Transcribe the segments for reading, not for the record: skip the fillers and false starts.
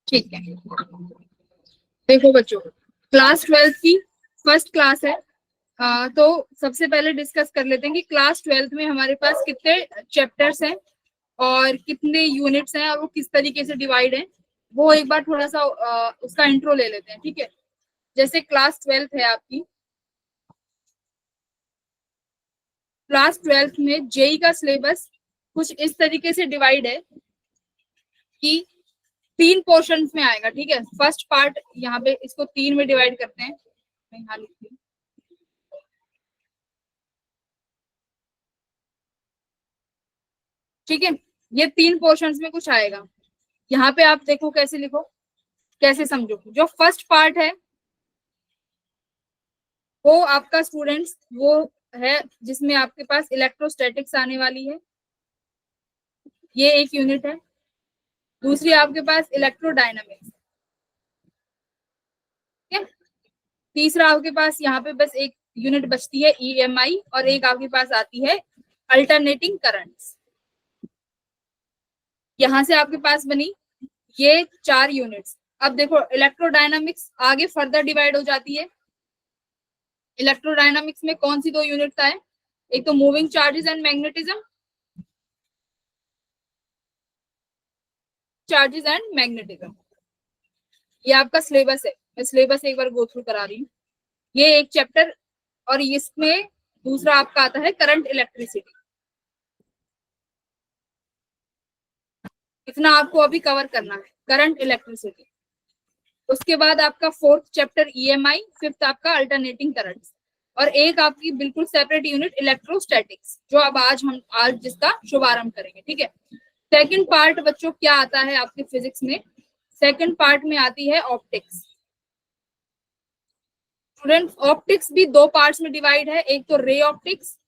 ठीक है, देखो बच्चों, क्लास 12 की फर्स्ट क्लास है। तो सबसे पहले डिस्कस कर लेते हैं कि क्लास 12 में हमारे पास कितने चैप्टर्स हैं और कितने यूनिट्स हैं और वो किस तरीके से डिवाइड है। वो एक बार थोड़ा सा उसका इंट्रो ले लेते हैं, ठीक है। जैसे क्लास 12 है आपकी, क्लास 12 में जेई का सिलेबस कुछ इस तरीके से डिवाइड है कि 3 पोर्शंस में आएगा, ठीक है। फर्स्ट पार्ट यहाँ पे इसको 3 में डिवाइड करते हैं, मैं यहाँ लिखती हूँ, ठीक है। ये 3 पोर्शंस में कुछ आएगा। यहाँ पे आप देखो कैसे लिखो, कैसे समझो। जो फर्स्ट पार्ट है वो आपका स्टूडेंट्स वो है जिसमें आपके पास इलेक्ट्रोस्टैटिक्स आने वाली है, ये एक यूनिट है। दूसरी आपके पास इलेक्ट्रोडायनामिक्स, ठीक है। तीसरा आपके पास यहाँ पे बस एक यूनिट बचती है ईएमआई, और एक आपके पास आती है अल्टरनेटिंग करंट्स। यहां से आपके पास बनी ये 4 यूनिट्स। अब देखो इलेक्ट्रोडायनामिक्स आगे फर्दर डिवाइड हो जाती है। इलेक्ट्रोडायनामिक्स में कौन सी 2 यूनिट्स है? एक तो moving charges and magnetism, charges and magnetism. ये आपका सिलेबस है, मैं सिलेबस एक बार गो थ्रू करा रही हूँ। ये एक चैप्टर, और इसमें दूसरा आपका आता है करंट इलेक्ट्रिसिटी। इतना आपको अभी कवर करना है, करंट इलेक्ट्रिसिटी। उसके बाद आपका फोर्थ चैप्टर ईएमआई, फिफ्थ आपका अल्टरनेटिंग करंट्स, और एक आपकी बिल्कुल सेपरेट यूनिट इलेक्ट्रोस्टैटिक्स, जो अब आज जिसका शुभारंभ करेंगे, ठीक है। सेकंड पार्ट बच्चों क्या आता है आपके फिजिक्स में? सेकंड पार्ट में आती है ऑप्टिक्स। स्टूडेंट, ऑप्टिक्स भी 2 पार्ट्स में डिवाइड है, एक तो रे ऑप्टिक्स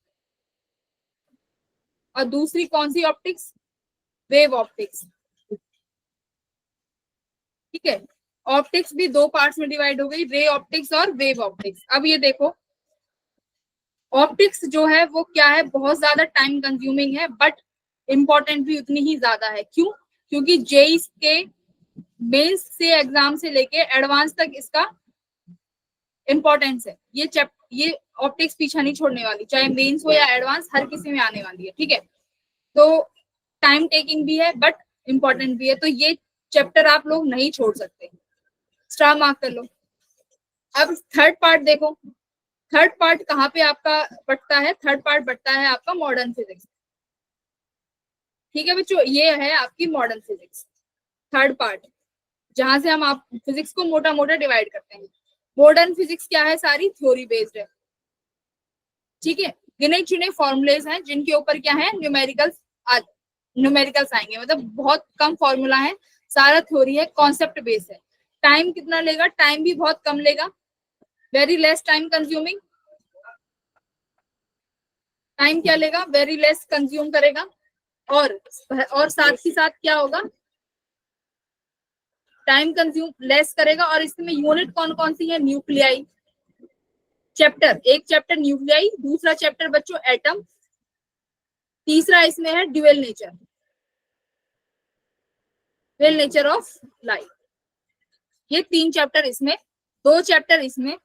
और दूसरी कौन सी ऑप्टिक्स? वेव ऑप्टिक्स, ठीक है। ऑप्टिक्स भी 2 पार्ट्स में डिवाइड हो गई, रे ऑप्टिक्स और वेव ऑप्टिक्स। अब ये देखो, ऑप्टिक्स जो है वो क्या है, बहुत ज्यादा टाइम कंज्यूमिंग है, बट इम्पोर्टेंट भी उतनी ही ज्यादा है। क्यों? क्योंकि जेई के मेंस से एग्जाम से लेके एडवांस तक इसका इंपॉर्टेंस है। ये ऑप्टिक्स पीछा नहीं छोड़ने वाली, चाहे मेंस हो या एडवांस, हर किसी में आने वाली है, ठीक है। तो टाइम टेकिंग भी है बट इम्पोर्टेंट भी है, तो ये चैप्टर आप लोग नहीं छोड़ सकते, स्टार मार्क कर लो। अब थर्ड पार्ट देखो, थर्ड पार्ट कहाँ पे आपका बटता है? थर्ड पार्ट बटता है आपका मॉडर्न फिजिक्स, ठीक है बच्चों। ये है आपकी मॉडर्न फिजिक्स, थर्ड पार्ट, जहां से हम आप फिजिक्स को मोटा मोटा डिवाइड करते हैं। मॉडर्न फिजिक्स क्या है? सारी थ्योरी बेस्ड है, ठीक है। गिने चुने फॉर्मूलेज हैं जिनके ऊपर क्या है, न्यूमेरिकल्स न्यूमेरिकल्स आएंगे, मतलब बहुत कम फॉर्मूला है, सारा थ्योरी है, कॉन्सेप्ट बेस है। टाइम कितना लेगा? टाइम भी बहुत कम लेगा, very less time consuming. Time क्या लेगा? वेरी लेस कंज्यूम करेगा। और साथ ही साथ क्या होगा? टाइम कंज्यूम लेस करेगा। और इसमें यूनिट कौन कौन सी है? न्यूक्लियाई चैप्टर, एक चैप्टर न्यूक्लियाई, दूसरा चैप्टर बच्चों एटम, तीसरा इसमें है dual nature, dual nature of light. ये 3 चैप्टर इसमें, 2 चैप्टर इसमें,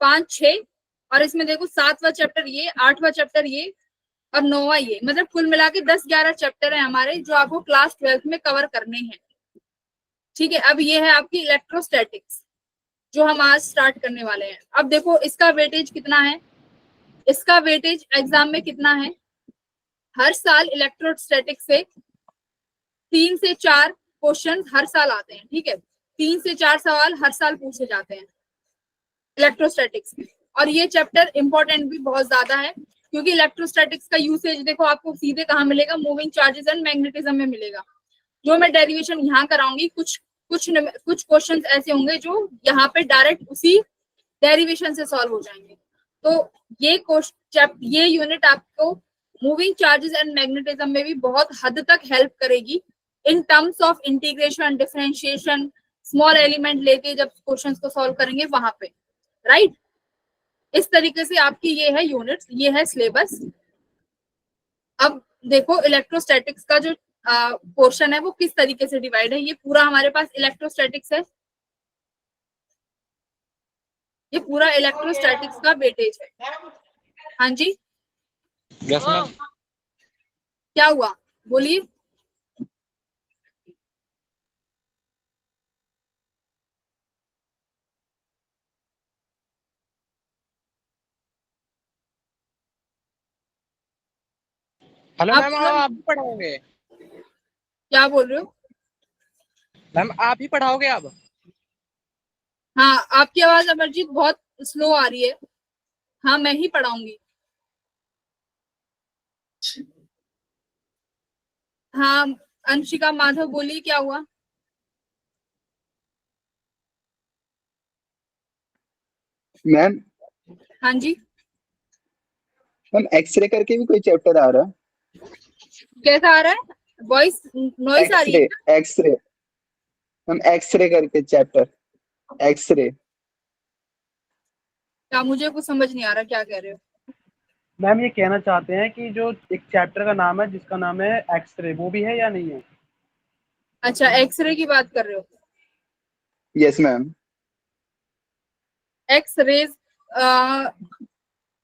5, 6, और इसमें देखो 7वां चैप्टर ये, 8वां चैप्टर ये, और 9वां ये, मतलब कुल मिला के 10-11 चैप्टर है हमारे जो आपको क्लास 12 में कवर करने हैं, ठीक है। अब ये है आपकी इलेक्ट्रोस्टैटिक्स जो हम आज स्टार्ट करने वाले हैं। अब देखो इसका वेटेज कितना है, इसका वेटेज एग्जाम में कितना है? हर साल इलेक्ट्रोस्टैटिक्स से 3 से 4 क्वेश्चन हर साल आते हैं, ठीक है। 3 से 4 सवाल हर साल पूछे जाते हैं इलेक्ट्रोस्टैटिक्स में, और ये चैप्टर इंपॉर्टेंट भी बहुत ज्यादा है, क्योंकि इलेक्ट्रोस्टैटिक्स का यूसेज देखो आपको सीधे कहाँ मिलेगा? मूविंग चार्जेस एंड मैग्नेटिज्म में मिलेगा। जो मैं डेरिवेशन यहाँ कराऊंगी, कुछ क्वेश्चन ऐसे होंगे जो यहाँ पे डायरेक्ट उसी डेरिवेशन से सॉल्व हो जाएंगे। तो ये यूनिट आपको मूविंग चार्जेस एंड मैग्नेटिज्म में भी बहुत हद तक हेल्प करेगी in terms of integration, differentiation, small element लेके जब क्वेश्चंस को सॉल्व करेंगे वहां पे, राइट। इस तरीके से आपकी ये है यूनिट्स, ये है सिलेबस। अब देखो इलेक्ट्रोस्टैटिक्स का जो पोर्शन है वो किस तरीके से डिवाइड है। ये पूरा हमारे पास इलेक्ट्रोस्टैटिक्स है, ये पूरा इलेक्ट्रोस्टैटिक्स का वेटेज है। हाँ जी, यस मैम। क्या हुआ बोलिए। हेलो आप मैम, बोलो, आप भी पढ़ाओगे? क्या बोल रहे हो। मैम आप ही पढ़ाओगे अब? हाँ, आपकी आवाज अमरजीत बहुत स्लो आ रही है। हाँ, मैं ही पढ़ाऊंगी। हाँ, अंशिका माधव बोलिए, क्या हुआ। मैम हाँ जी, मैम एक्सरे करके भी कोई चैप्टर आ रहा कैसा आ रहा है, वॉइस है? नॉइस आ रही है एक्सरे, क्या? एक्सरे मैम, एक्सरे करके चैप्टर, एक्सरे। क्या, मुझे कुछ समझ नहीं आ रहा क्या कह रहे हो। मैम ये कहना चाहते हैं कि जो एक चैप्टर का नाम है जिसका नाम है एक्सरे, वो भी है या नहीं है? अच्छा, एक्सरे की बात कर रहे हो। Yes ma'am. एक्स रेज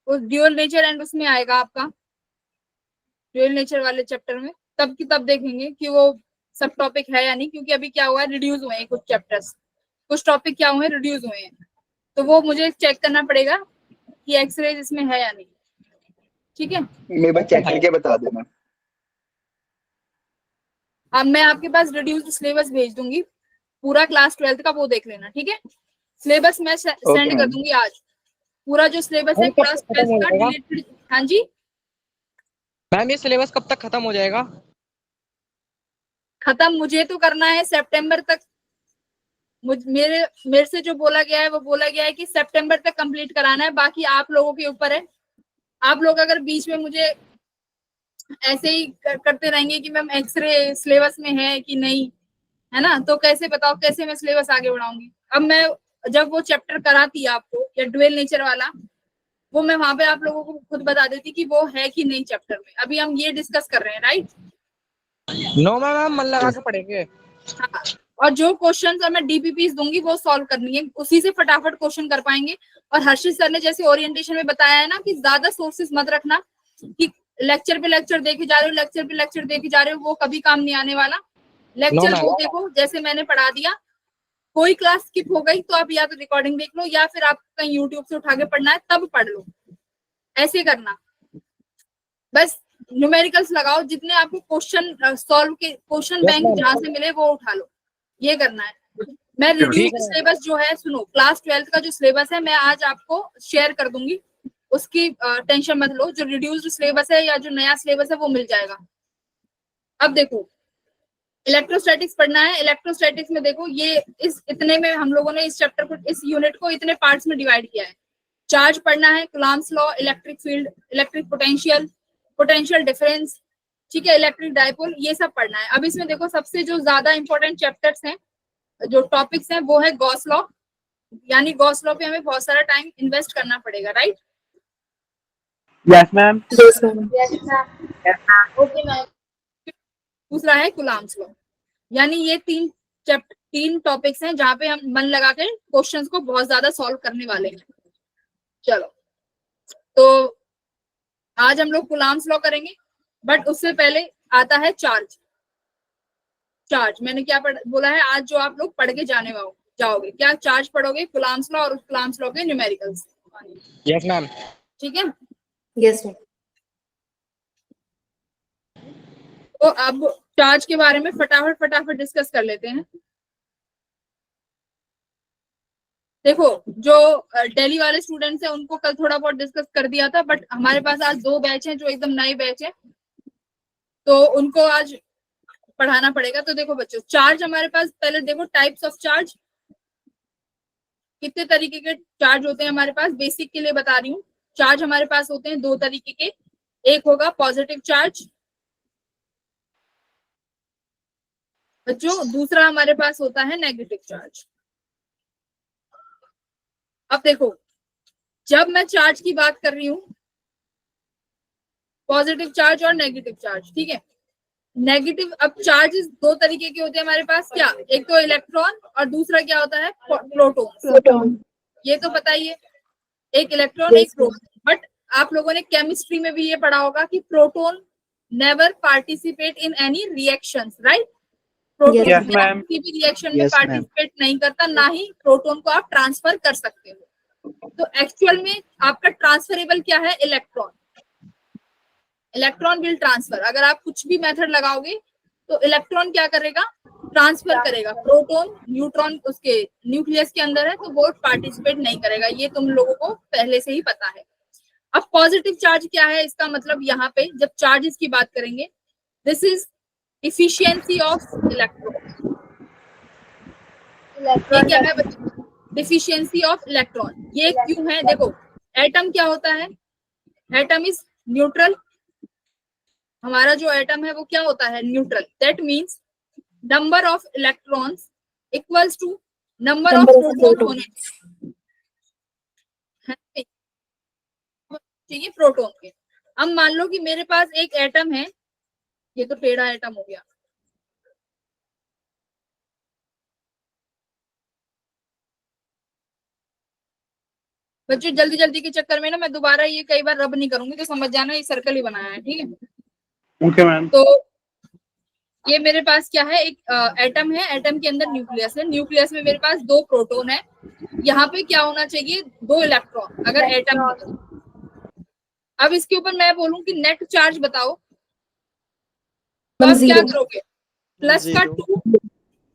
उस ड्यूअल नेचर एंड उसमें आएगा आपका, ड्यूअल नेचर वाले चैप्टर में तब की तब देखेंगे कि वो सब टॉपिक है या नहीं, क्योंकि अभी क्या हुआ है, रिड्यूस हुए हैं कुछ चैप्टर्स, कुछ टॉपिक क्या हुए हैं, रिड्यूस हुए हैं। तो वो मुझे चेक करना पड़ेगा कि एक्सरेज इसमें है या नहीं। ठीक है, मेरे पास चेक करके बता देना। अब मैं आपके पास रिड्यूस्ड सिलेबस भेज दूंगी, पूरा क्लास 12th का वो देख लेना। ठीक है, सिलेबस मैं ओके सेंड कर मैम। दूंगी आज, पूरा जो सिलेबस है मैम कब क्लास तक खत्म 12th हो का जाएगा? डिलीटेड। हाँ जी, मैम ये सिलेबस कब तक खत्म हो जाएगा? खत्म मुझे तो करना है सितंबर तक। मेरे मेरे से जो बोला गया है वो बोला गया है कि सितंबर तक कंप्लीट कराना है, बाकी आप लोगों के ऊपर है। आप लोग अगर बीच में मुझे ऐसे ही करते रहेंगे कि मैम एक्सरे सिलेबस में है कि नहीं, है ना, तो कैसे बताओ कैसे मैं सिलेबस आगे बढ़ाऊंगी। अब मैं जब वो चैप्टर कराती आपको या डुअल नेचर वाला, वो मैं वहां पे आप लोगों को खुद बता देती कि वो है कि नहीं चैप्टर में। अभी हम ये डिस्कस कर रहे हैं, राइट। नो मैम, मन लगा के पढ़ेंगे। हाँ, और जो क्वेश्चन मैं डीपीपीस दूंगी वो सॉल्व करनी है, उसी से फटाफट क्वेश्चन कर पाएंगे। और हर्षित सर ने जैसे ओरिएंटेशन में बताया है ना कि ज्यादा सोर्सेज मत रखना, कि लेक्चर पे लेक्चर देखे जा रहे हो, लेक्चर पे लेक्चर देखे जा रहे हो, वो कभी काम नहीं आने वाला। No lecture ma'am. वो देखो जैसे मैंने पढ़ा दिया। कोई क्लास स्किप हो गई तो आप या तो रिकॉर्डिंग देख लो, या फिर आप कहीं यूट्यूब से उठा के पढ़ना है तब पढ़ लो, ऐसे करना। बस न्यूमेरिकल्स लगाओ, जितने आपको क्वेश्चन सॉल्व के क्वेश्चन यस बैंक मैम। जहां से मिले वो उठा लो, ये करना है। मैं ठीक रिड्यूस्ड है मैम। सिलेबस जो है, सुनो, क्लास 12th का जो सिलेबस है मैं आज आपको शेयर कर दूंगी, उसकी टेंशन मत लो। जो रिड्यूस्ड सिलेबस है या जो नया सिलेबस है वो मिल जाएगा। अब देखो, इलेक्ट्रोस्टैटिक्स पढ़ना है। इलेक्ट्रोस्टैटिक्स में देखो, ये इस इतने में हम लोगों ने इस चैप्टर को, इस यूनिट को इतने पार्ट्स में डिवाइड किया है। चार्ज पढ़ना है, Coulomb's law, electric field, electric potential, potential difference, ठीक है, इलेक्ट्रिक डायपोल, ये सब पढ़ना है। अब इसमें देखो सबसे जो ज्यादा इंपॉर्टेंट चैप्टर्स हैं, जो टॉपिक्स हैं, वो है गॉस लॉ। यानी गॉस लॉ पे हमें बहुत सारा टाइम इन्वेस्ट करना पड़ेगा, right. Yes ma'am. Yes, ma'am. Okay ma'am. दूसरा है कूलम्ब्स लॉ। यानी ये तीन टॉपिक्स हैं जहां पे हम मन लगा के क्वेश्चंस को बहुत ज्यादा सॉल्व करने वाले हैं। चलो, तो आज हम लोग कूलम्ब्स लॉ करेंगे, बट उससे पहले आता है चार्ज। चार्ज मैंने क्या बोला है, आज जो आप लोग पढ़ के जाओगे क्या, चार्ज पढ़ोगे, कूलम्ब्स लॉ और कूलम्ब्स लॉ के न्यूमेरिकल्स। Yes ma'am. ठीक है, Yes, ma'am. तो अब चार्ज के बारे में फटाफट फटाफट डिस्कस कर लेते हैं। देखो, जो दिल्ली वाले स्टूडेंट्स हैं उनको कल थोड़ा बहुत डिस्कस कर दिया था, बट हमारे पास आज 2 बैच हैं जो एकदम नए बैच हैं, तो उनको आज पढ़ाना पड़ेगा। तो देखो बच्चों, चार्ज हमारे पास, पहले देखो टाइप्स ऑफ चार्ज, कितने तरीके के चार्ज होते हैं हमारे पास। बेसिक के लिए बता रही हूँ, चार्ज हमारे पास होते हैं 2 तरीके के। एक होगा पॉजिटिव चार्ज बच्चों, दूसरा हमारे पास होता है नेगेटिव चार्ज। अब देखो, जब मैं चार्ज की बात कर रही हूँ, पॉजिटिव चार्ज और नेगेटिव चार्ज, ठीक है, नेगेटिव, अब चार्जेस दो तरीके के होते हैं हमारे पास, क्या, एक तो इलेक्ट्रॉन और दूसरा क्या होता है, प्रोटॉन। Proton. ये तो बताइए, एक इलेक्ट्रॉन Yes, एक प्रोटॉन। बट आप लोगों ने केमिस्ट्री में भी ये पढ़ा होगा कि proton never participate in any reactions, right. Proton Yes, ma'am. किसी भी रिएक्शन में Yes, ma'am. पार्टिसिपेट नहीं करता, ना ही प्रोटॉन को आप ट्रांसफर कर सकते हो। तो एक्चुअल में आपका ट्रांसफरेबल क्या है, इलेक्ट्रॉन। इलेक्ट्रॉन विल ट्रांसफर, अगर आप कुछ भी मेथड लगाओगे तो इलेक्ट्रॉन क्या करेगा, ट्रांसफर करेगा। प्रोटॉन न्यूट्रॉन उसके न्यूक्लियस के अंदर है तो वो पार्टिसिपेट नहीं करेगा, ये तुम लोगों को पहले से ही पता है। अब पॉजिटिव चार्ज क्या है, इसका मतलब यहाँ पे जब चार्जेस की बात करेंगे, this is efficiency of electron. ये क्या है, डिफिशियंसी ऑफ इलेक्ट्रॉन। ये क्यों है, देखो एटम क्या होता है, एटम इज न्यूट्रल। हमारा जो एटम है वो क्या होता है, neutral. That means number of electrons equals to number of Number of proton protons. होने चाहिए प्रोटॉन के। अब मान लो कि मेरे पास एक एटम है, ये तो टेढ़ा एटम हो गया, बच्चों जल्दी जल्दी के चक्कर में ना मैं दोबारा ये कई बार रब नहीं करूंगी, तो समझ जाना ये सर्कल ही बनाया है, ठीक है। Okay ma'am. तो ये मेरे पास क्या है, एक एटम है, एटम के अंदर न्यूक्लियस है, न्यूक्लियस में मेरे पास दो प्रोटॉन है, यहाँ पे क्या होना चाहिए, दो इलेक्ट्रॉन अगर एटम है। अब इसके ऊपर मैं बोलूं कि नेट चार्ज बताओ, तो आप क्या Zero. करोगे, प्लस का Zero. 2,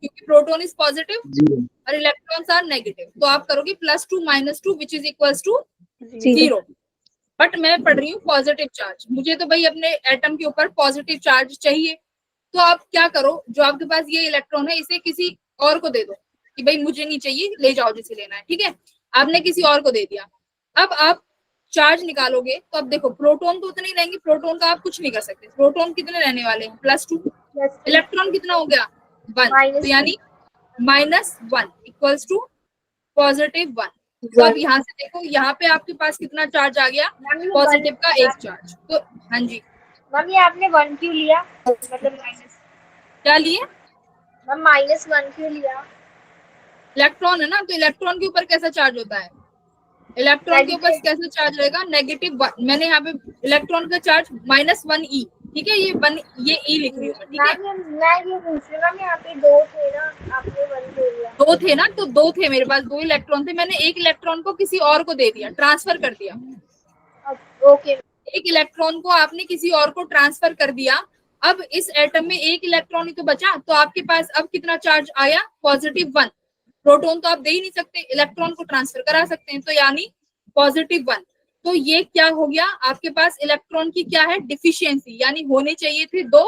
क्योंकि प्रोटॉन इज पॉजिटिव जीरो। और इलेक्ट्रॉन्स आर नेगेटिव, तो आप करोगे +2 -2 which is equals to Zero. 0। But मैं पढ़ रही हूँ पॉजिटिव चार्ज, मुझे तो भाई अपने एटम के ऊपर पॉजिटिव चार्ज चाहिए। तो आप क्या करो, जो आपके पास ये इलेक्ट्रॉन है इसे किसी और को दे दो कि भाई मुझे नहीं चाहिए, ले जाओ जिसे लेना है, ठीक है। आपने किसी और को दे दिया। अब आप चार्ज निकालोगे तो अब देखो प्रोटॉन तो उतने ही रहेंगे, प्रोटॉन का आप कुछ नहीं कर सकते। प्रोटॉन कितने रहने वाले हैं, +2। इलेक्ट्रॉन कितना हो गया, 1, तो यानी -1 इक्वल्स टू +1। तो अब यहाँ से देखो, यहाँ पे आपके पास कितना चार्ज आ गया, पॉजिटिव का एक चार्ज। तो हाँ जी, मैम ये आपने 1 क्यों लिया, मतलब माइनस, क्या लिए, मैम -1 क्यों लिया? इलेक्ट्रॉन है ना, तो इलेक्ट्रॉन के ऊपर कैसा चार्ज होता है, इलेक्ट्रॉन के ऊपर कैसा चार्ज रहेगा, -1। मैंने यहाँ पे इलेक्ट्रॉन का चार्ज -1e, ठीक है, ये e लिख रही हूँ मैं, ठीक है। मैं ये पूछ रही हूँ, यहाँ पे 2 थे ना, आपने 1 क्यों लिया? 2 थे ना, तो 2 थे मेरे पास, 2 इलेक्ट्रॉन थे, मैंने एक इलेक्ट्रॉन को किसी और को दे दिया, ट्रांसफर कर दिया। ओके। एक इलेक्ट्रॉन को आपने किसी और को ट्रांसफर कर दिया। अब इस एटम में एक इलेक्ट्रॉन ही तो बचा, तो आपके पास अब कितना चार्ज आया, +1। प्रोटॉन तो आप दे ही नहीं सकते, इलेक्ट्रॉन को ट्रांसफर करा सकते हैं, तो यानी +1। तो ये क्या हो गया, आपके पास इलेक्ट्रॉन की क्या है, डिफिशियंसी, यानी होने चाहिए थे 2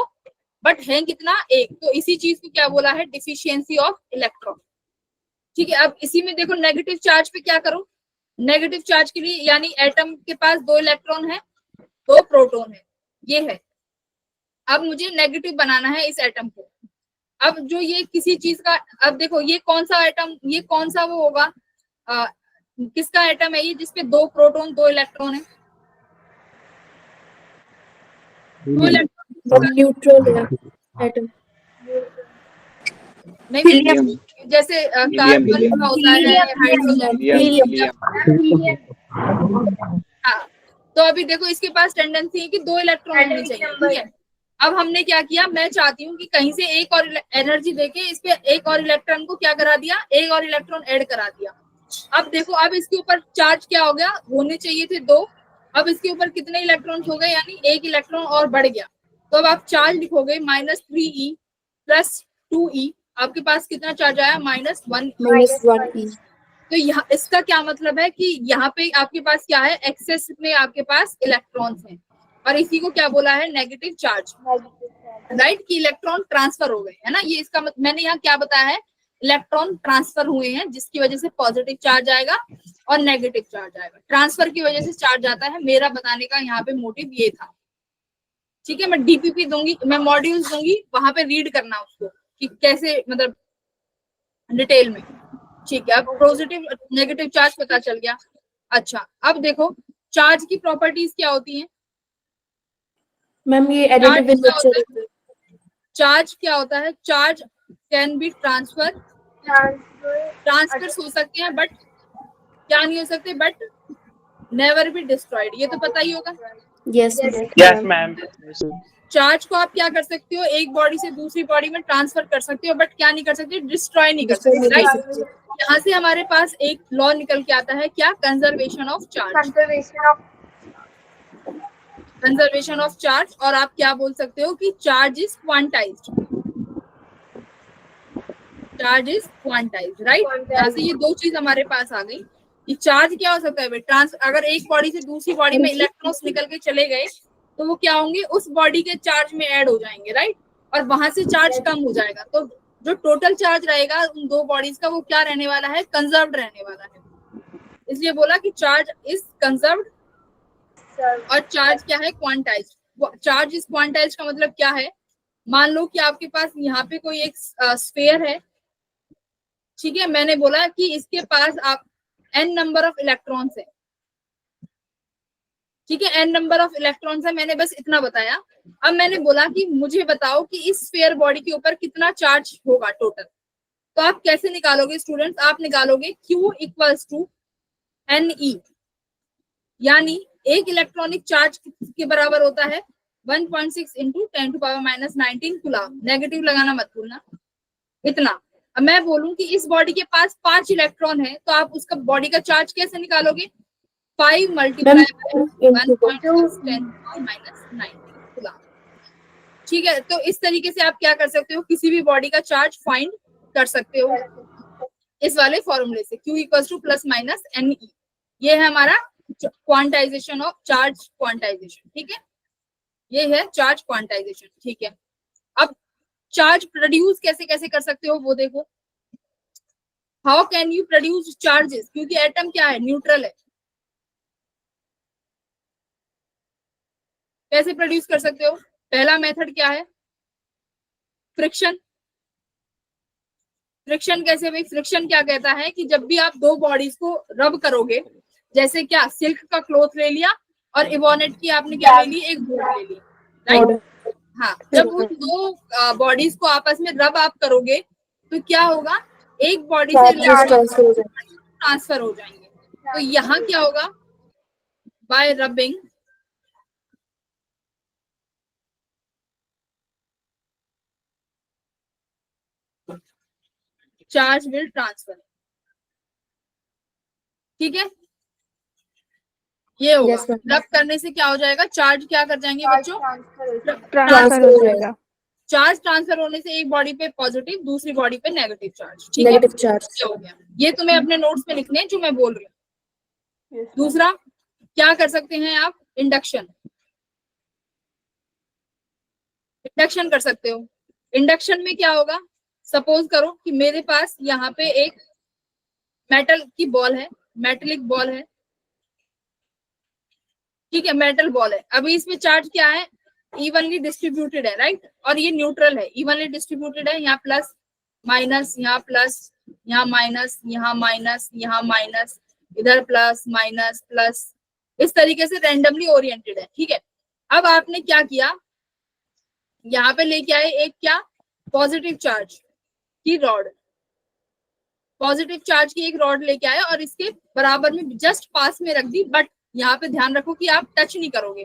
बट है कितना, 1। तो इसी चीज को क्या बोला है, डिफिशियंसी ऑफ इलेक्ट्रॉन, ठीक है। अब इसी में देखो नेगेटिव चार्ज पे क्या करो, नेगेटिव चार्ज के लिए यानी एटम के पास 2 इलेक्ट्रॉन है, 2 प्रोटॉन है, ये है। अब मुझे नेगेटिव बनाना है इस एटम को। अब जो ये किसी चीज का, अब देखो ये कौन सा एटम, ये कौन सा वो होगा, किसका एटम है ये जिसपे 2 प्रोटॉन 2 इलेक्ट्रॉन है, 2 इलेक्ट्रॉन Neutral atom. नहीं, जैसे कार्बन का होता है, हाइड्रोजन, हीलियम। हाँ। तो अभी देखो इसके पास टेंडेंसी है कि 2 इलेक्ट्रॉन होने चाहिए, ठीक है। अब हमने क्या किया, मैं चाहती हूँ कि कहीं से एक और एनर्जी देके इस पे एक और इलेक्ट्रॉन को क्या करा दिया, एक और इलेक्ट्रॉन ऐड करा दिया। अब देखो, अब इसके ऊपर चार्ज क्या हो गया, होने चाहिए थे 2, अब इसके ऊपर कितने इलेक्ट्रॉन हो गए, यानी एक इलेक्ट्रॉन और बढ़ गया। तो अब आप चार्ज लिखोगे -3e + 2e, आपके पास कितना चार्ज आया, -1। -1e. तो यहाँ इसका क्या मतलब है कि यहाँ पे आपके पास क्या है, एक्सेस में आपके पास इलेक्ट्रॉन्स हैं, और इसी को क्या बोला है, नेगेटिव चार्ज, राइट, कि इलेक्ट्रॉन ट्रांसफर हो गए, है ना। ये इसका मैंने यहाँ क्या बताया है, इलेक्ट्रॉन ट्रांसफर हुए हैं, जिसकी वजह से पॉजिटिव चार्ज आएगा और नेगेटिव चार्ज आएगा। ट्रांसफर की वजह से चार्ज आता है, मेरा बताने का यहाँ पे मोटिव ये था, ठीक है। मैं डीपीपी दूंगी, मैं मॉड्यूल्स दूंगी, वहां पे रीड करना उसको कि कैसे, मतलब डिटेल में, ठीक है। अब पॉजिटिव नेगेटिव चार्ज पता चल गया। अच्छा, अब देखो चार्ज की प्रॉपर्टीज क्या होती हैं, मैम ये additive in nature होता है. चार्ज क्या होता है? चार्ज कैन बी ट्रांसफर हो सकते हैं, बट क्या नहीं हो सकते? But never be destroyed. ये तो पता ही होगा। Yes, yes ma'am. चार्ज को आप क्या कर सकते हो? एक बॉडी से दूसरी बॉडी में ट्रांसफर कर सकते हो, बट क्या नहीं कर सकते? डिस्ट्रॉय नहीं कर Destroy सकते, नहीं कर राइट? सकते। यहाँ से हमारे पास एक लॉ निकल के आता है, क्या? Conservation of charge. Conservation of charge. और आप क्या बोल सकते हो कि charge is quantized. Charge is quantized, right? यहाँ से ये दो चीज हमारे पास आ गई कि चार्ज क्या हो सकता है? अगर एक बॉडी से दूसरी बॉडी में इलेक्ट्रॉन्स निकल के चले गए तो वो क्या होंगे? उस बॉडी के चार्ज में ऐड हो जाएंगे, राइट? और वहां से चार्ज कम हो जाएगा, तो जो टोटल चार्ज रहेगा उन दो बॉडीज का, वो क्या रहने वाला है? कंजर्व्ड रहने वाला है। इसलिए बोला कि चार्ज इज कंजर्व्ड। और चार्ज क्या है? क्वांटाइज्ड। चार्ज इज क्वांटाइज्ड का मतलब क्या है? मान लो कि आपके पास यहाँ पे कोई एक स्फीयर है, ठीक है? मैंने बोला कि इसके पास आप n नंबर ऑफ इलेक्ट्रॉन्स है, ठीक है? n नंबर ऑफ इलेक्ट्रॉन्स है, मैंने बस इतना बताया। अब मैंने बोला कि मुझे बताओ कि इस स्फीयर बॉडी के ऊपर कितना चार्ज होगा टोटल। तो आप कैसे निकालोगे स्टूडेंट्स? आप निकालोगे Q इक्वल्स टू NE, यानी एक इलेक्ट्रॉनिक चार्ज के बराबर होता है 1.6 इंटू 10⁻⁻19 कूलम। नेगेटिव लगाना मत भूलना, इतना। अब मैं बोलूं कि इस बॉडी के पास 5 इलेक्ट्रॉन है, तो आप उसका बॉडी का चार्ज कैसे निकालोगे? 5 मल्टीप्लाई बाय 1.6 10⁻⁻19 कूलम, ठीक है? तो इस तरीके से आप क्या कर सकते हो? किसी भी बॉडी का चार्ज फाइंड कर सकते हो इस वाले फॉर्मूले से, Q equals two plus minus NE। ये है हमारा क्वांटाइजेशन ऑफ चार्ज, क्वांटाइजेशन, ठीक है? ये है चार्ज क्वांटाइजेशन, ठीक है? अब चार्ज प्रोड्यूस कैसे कैसे कर सकते हो वो देखो। How can you produce charges? क्योंकि एटम क्या है? न्यूट्रल है। कैसे प्रोड्यूस कर सकते हो? पहला मेथड क्या है? फ्रिक्शन। फ्रिक्शन कैसे भाई? फ्रिक्शन क्या कहता है कि जब भी आप दो बॉडीज को रब करोगे, जैसे क्या, सिल्क का क्लॉथ ले लिया और इवोनेट की आपने क्या ले ली? एक बोर्ड ले ली, राइट? हाँ, जब उन दो बॉडीज को आपस में रब आप करोगे तो क्या होगा? एक बॉडी से ट्रांसफर हो जाएंगे। तो यहाँ क्या होगा? Bye rubbing charge will transfer, ठीक है? ये होगा। Yes, ma'am. रब करने से क्या हो जाएगा? चार्ज क्या कर जाएंगे बच्चों? ट्रांसफर हो जाएगा। चार्ज ट्रांसफर होने से एक बॉडी पे पॉजिटिव, दूसरी बॉडी पे नेगेटिव चार्ज, ठीक है? Negative charge. क्या हो गया? ये तुम्हें अपने नोट्स में लिखने हैं जो मैं बोल रही हूँ। दूसरा क्या कर सकते हैं आप? इंडक्शन। इंडक्शन कर सकते हो। इंडक्शन में क्या होगा? सपोज करो कि मेरे पास यहाँ पे एक मेटल की बॉल है, मेटेलिक बॉल है, ठीक है? मेटल बॉल है। अभी इसमें चार्ज क्या है? इवनली डिस्ट्रीब्यूटेड है, राइट? और ये न्यूट्रल है, इवनली डिस्ट्रीब्यूटेड है। यहाँ प्लस माइनस, यहाँ प्लस, यहाँ माइनस, यहाँ माइनस, यहाँ माइनस, इधर प्लस माइनस प्लस, इस तरीके से रैंडमली ओरिएंटेड है, ठीक है? अब आपने क्या किया? यहाँ पे लेके आए एक क्या? पॉजिटिव चार्ज की रॉड। पॉजिटिव चार्ज की एक रॉड लेके आए और इसके बराबर में जस्ट पास में रख दी, बट यहाँ पे ध्यान रखो कि आप टच नहीं करोगे,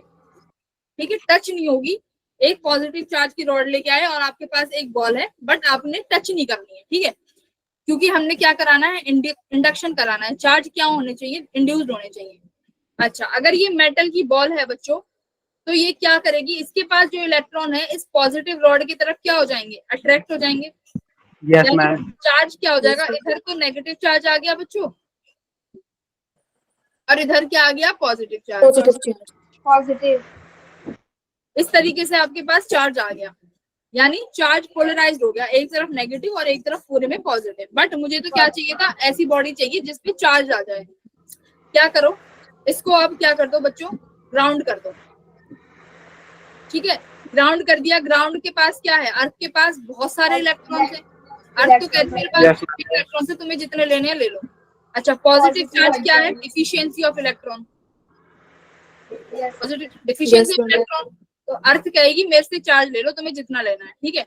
ठीक है? टच नहीं होगी। एक पॉजिटिव चार्ज की रॉड लेके आए और आपके पास एक बॉल है, बट आपने टच नहीं करनी है, ठीक है? क्योंकि हमने क्या कराना है? इंडक्शन कराना है। चार्ज क्या होने चाहिए? इंड्यूस्ड होने चाहिए। अच्छा, अगर ये मेटल की बॉल है बच्चों, तो ये क्या करेगी? इसके पास जो इलेक्ट्रॉन है इस पॉजिटिव रॉड की तरफ क्या हो जाएंगे? अट्रैक्ट हो जाएंगे। Yes ma'am. चार्ज क्या हो जाएगा? इधर तो नेगेटिव चार्ज आ गया बच्चों, और इधर क्या आ गया? Positive charge. पॉजिटिव। इस तरीके से आपके पास चार्ज आ गया, यानी चार्ज पोलराइज्ड हो गया, एक तरफ नेगेटिव और एक तरफ पूरे में पॉजिटिव। बट मुझे तो क्या चाहिए था? ऐसी बॉडी चाहिए जिसपे चार्ज आ जाए। क्या करो? इसको आप क्या कर दो बच्चों? ग्राउंड कर दो, ठीक है? ग्राउंड कर दिया। ग्राउंड के पास क्या है? अर्थ के पास बहुत सारे इलेक्ट्रॉन्स हैं। अर्थ तो कहते हैं मेरे पास इलेक्ट्रॉन से, तुम्हें जितने लेने हैं ले लो। अच्छा, पॉजिटिव चार्ज क्या है? Deficiency of electron. Positive deficiency of electron. तो अर्थ कहेगी मेरे से चार्ज ले लो, तुम्हें जितना लेना है, ठीक है?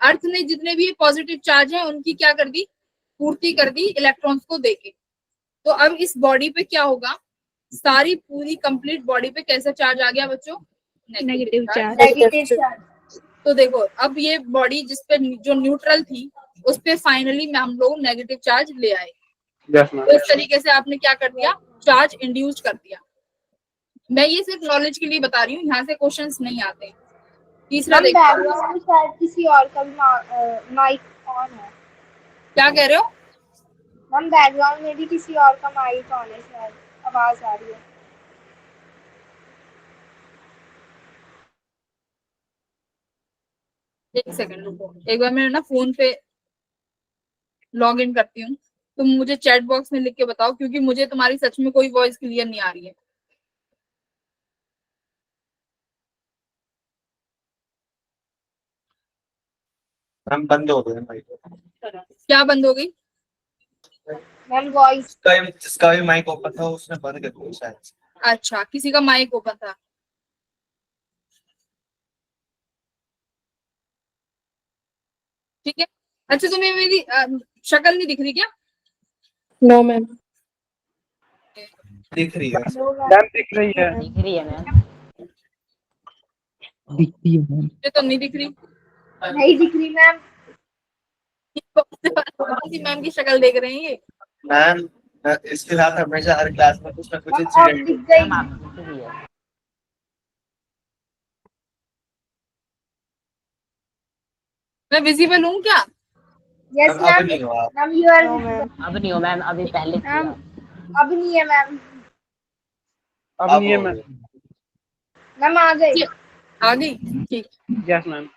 अर्थ ने जितने भी पॉजिटिव चार्ज हैं उनकी क्या कर दी, पूर्ति कर दी इलेक्ट्रॉन्स को देके। तो अब इस बॉडी पे क्या होगा, सारी पूरी कंप्लीट बॉडी पे कैसा चार्ज आ गया बच्चों, नेगेटिव चार्ज। Negative charge. तो देखो अब ये बॉडी जिसपे जो न्यूट्रल थी उस पे फाइनली हम लोग नेगेटिव चार्ज ले आए। Yes ma'am. तो इस तरीके से आपने क्या कर दिया, चार्ज इंड्यूस कर दिया। मैं ये सिर्फ नॉलेज के लिए बता रही हूँ, यहाँ से क्वेश्चंस नहीं आते। तीसरा मैम देखो, बैकग्राउंड में शायद किसी और का माइक ऑन है। क्या कह रहे हो, मैम बैकग्राउंड में भी किसी और का माइक ऑन है, शायद आवाज आ रही है। एक सेकंड रुको, एक बार मैं ना फोन पे लॉग इन करती हूँ, तुम मुझे चैट बॉक्स में लिख के बताओ, क्योंकि मुझे तुम्हारी सच में कोई वॉइस क्लियर नहीं आ रही है। मैम बंद हो गए माइक। क्या बंद हो गई, मैम वॉइस। जिसका भी माइक ओपन था उसने बंद कर दिया शायद। अच्छा किसी का माइक ओपन था, ठीक है। अच्छा तुम्हें मेरी शक्ल नहीं दिख रही क्या, नो मैम। दिख रही है। मैम दिख रही है। दिखती है मैम। मुझे तो नहीं दिख रही। नहीं दिख रही मैम। कौन सी मैम की शक्ल देख रहे हैं ये, मैम इसके साथ हमेशा हर क्लास में कुछ ना कुछ मैम और इंसिडेंट दिख गई। मैं विजिबल हूँ क्या, यस अब मैम। नहीं हुआ। Ma'am you are. अब नहीं हो मैम, अभी पहले थी मैम आप। अब नहीं है मैम। अब नहीं है मैम। मैम आ गई। आ गई, ठीक। Yes ma'am.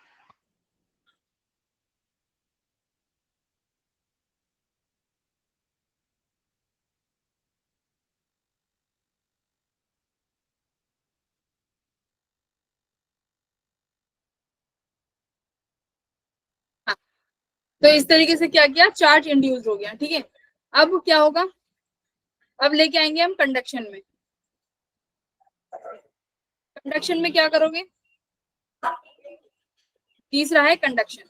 तो इस तरीके से क्या किया, चार्ज इंड्यूस हो गया, ठीक है। अब क्या होगा, अब लेके आएंगे हम कंडक्शन में। कंडक्शन में क्या करोगे, तीसरा है कंडक्शन।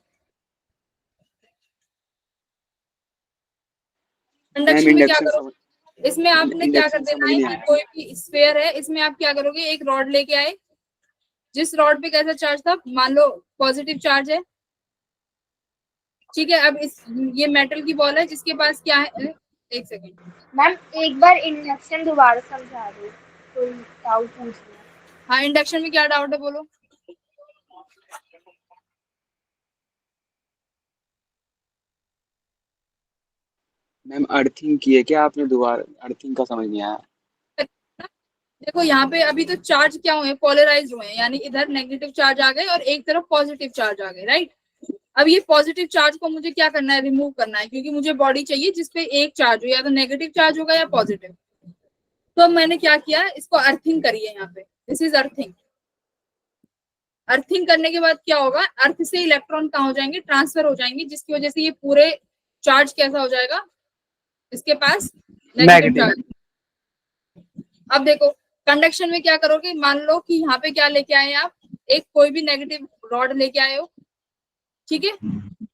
कंडक्शन में क्या करोगे, इसमें आपने क्या कर देना है कि कोई भी स्फीयर है, इसमें आप क्या करोगे, एक रॉड लेके आए, जिस रॉड पे कैसा चार्ज था, मान लो पॉजिटिव चार्ज है, ठीक है। अब इस ये मेटल की बॉल है जिसके पास क्या है, एक सेकेंड मैम एक बार इंडक्शन दोबारा समझा दो, कोई डाउट पूछना। हाँ इंडक्शन में क्या डाउट है बोलो, मैम अर्थिंग की है क्या आपने, दोबारा अर्थिंग का समझ नहीं आया। देखो यहाँ पे अभी तो चार्ज क्या हुए, पोलराइज हुए हैं, यानी इधर नेगेटिव चार्ज आ गए और एक तरफ पॉजिटिव चार्ज आ गए, राइट। अब ये पॉजिटिव चार्ज को मुझे क्या करना है, रिमूव करना है, क्योंकि मुझे बॉडी चाहिए जिसपे एक चार्ज हो, या तो नेगेटिव चार्ज होगा या पॉजिटिव। तो अब मैंने क्या किया, इसको अर्थिंग करिए यहाँ पे, दिस इज अर्थिंग। अर्थिंग करने के बाद क्या होगा, अर्थ से इलेक्ट्रॉन कहाँ हो जाएंगे, ट्रांसफर हो जाएंगे, जिसकी वजह से ये पूरे चार्ज कैसा हो जाएगा, इसके पास नेगेटिव चार्ज। अब देखो कंडक्शन में क्या करोगे, मान लो कि यहाँ पे क्या लेके आए आप, एक कोई भी नेगेटिव रॉड लेके आए हो, ठीक है,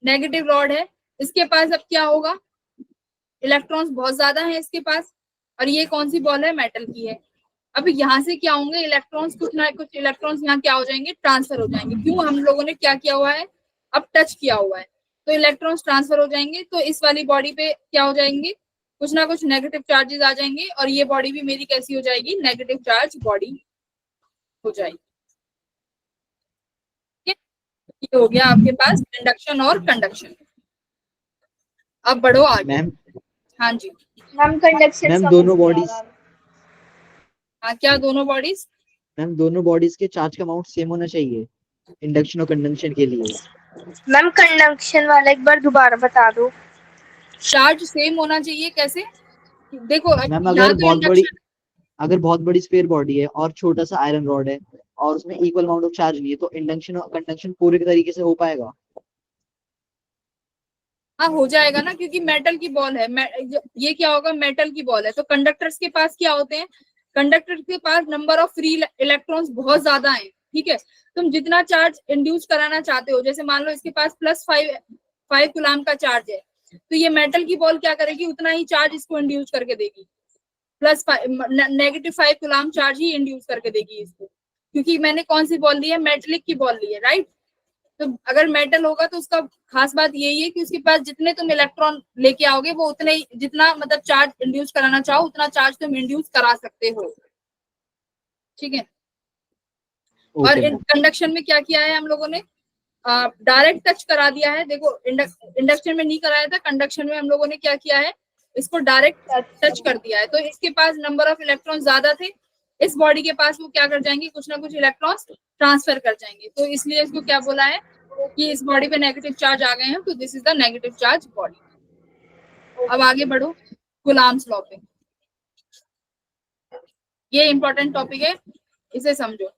नेगेटिव रॉड है, इसके पास अब क्या होगा, इलेक्ट्रॉन्स बहुत ज्यादा है इसके पास, और ये कौन सी बॉल है, मेटल की है। अब यहाँ से क्या होंगे, इलेक्ट्रॉन्स कुछ ना कुछ इलेक्ट्रॉन्स यहाँ क्या हो जाएंगे, ट्रांसफर हो जाएंगे। क्यों, हम लोगों ने क्या किया हुआ है, अब टच किया हुआ है, तो इलेक्ट्रॉन्स ट्रांसफर हो जाएंगे। तो इस वाली बॉडी पे क्या हो जाएंगे, कुछ ना कुछ नेगेटिव चार्जेस आ जाएंगे, और ये बॉडी भी मेरी कैसी हो जाएगी, नेगेटिव चार्ज बॉडी हो जाएगी। ये हो गया आपके पास इंडक्शन और कंडक्शन। अब बढ़ो आगे। मैम हाँ जी मैम कंडक्शन मैम समझ दोनों नहीं आ बॉडीज रहा। हाँ, क्या दोनों बॉडीज, मैम दोनों बॉडीज के चार्ज का अमाउंट सेम होना चाहिए इंडक्शन और कंडक्शन के लिए। मैम कंडक्शन वाला एक बार दोबारा बता दो। चार्ज सेम होना चाहिए कैसे, देखो मैम यहाँ अगर तो बहुत बड़ी स्फीयर बॉडी है और छोटा सा आयरन रॉड है और उसमें इक्वल अमाउंट ऑफ चार्ज नहीं है, तो इंडक्शन और कंडक्शन पूरे तरीके से हो पाएगा। हाँ हो जाएगा ना, क्योंकि मेटल की बॉल है, ये क्या होगा, मेटल की बॉल है। तो कंडक्टर्स के पास क्या होते हैं, कंडक्टर के पास नंबर ऑफ फ्री इलेक्ट्रॉन्स बहुत ज्यादा है, ठीक है। तुम जितना चार्ज इंड्यूस कराना चाहते हो, जैसे मान लो इसके पास +5 कूलम का चार्ज है, तो ये मेटल की बॉल क्या करेगी, उतना ही चार्ज इसको इंड्यूस करके देगी, -5 कूलम चार्ज ही इंड्यूस करके देगी इसको, क्योंकि मैंने कौन सी बॉल ली है, मेटलिक की बॉल ली है, राइट। तो अगर मेटल होगा तो उसका खास बात यही है कि उसके पास जितने तुम इलेक्ट्रॉन लेके आओगे वो उतने ही, जितना मतलब चार्ज इंड्यूस कराना चाहो उतना चार्ज तुम इंड्यूस करा सकते हो, ठीक है। और कंडक्शन में क्या किया है हम लोगों ने, डायरेक्ट टच करा दिया है। देखो इंडक्शन में नहीं कराया था, कंडक्शन में हम लोगों ने क्या किया है, इसको डायरेक्ट टच कर दिया है। तो इसके पास नंबर ऑफ इलेक्ट्रॉन ज्यादा थे, इस बॉडी के पास वो क्या कर जाएंगे, कुछ ना कुछ इलेक्ट्रॉन्स ट्रांसफर कर जाएंगे, तो इसलिए इसको क्या बोला है कि इस बॉडी पे नेगेटिव चार्ज आ गए हैं, तो this is the negative charge body. अब आगे बढ़ो कूलम्ब्स लॉ पे, ये इंपॉर्टेंट टॉपिक है, इसे समझो।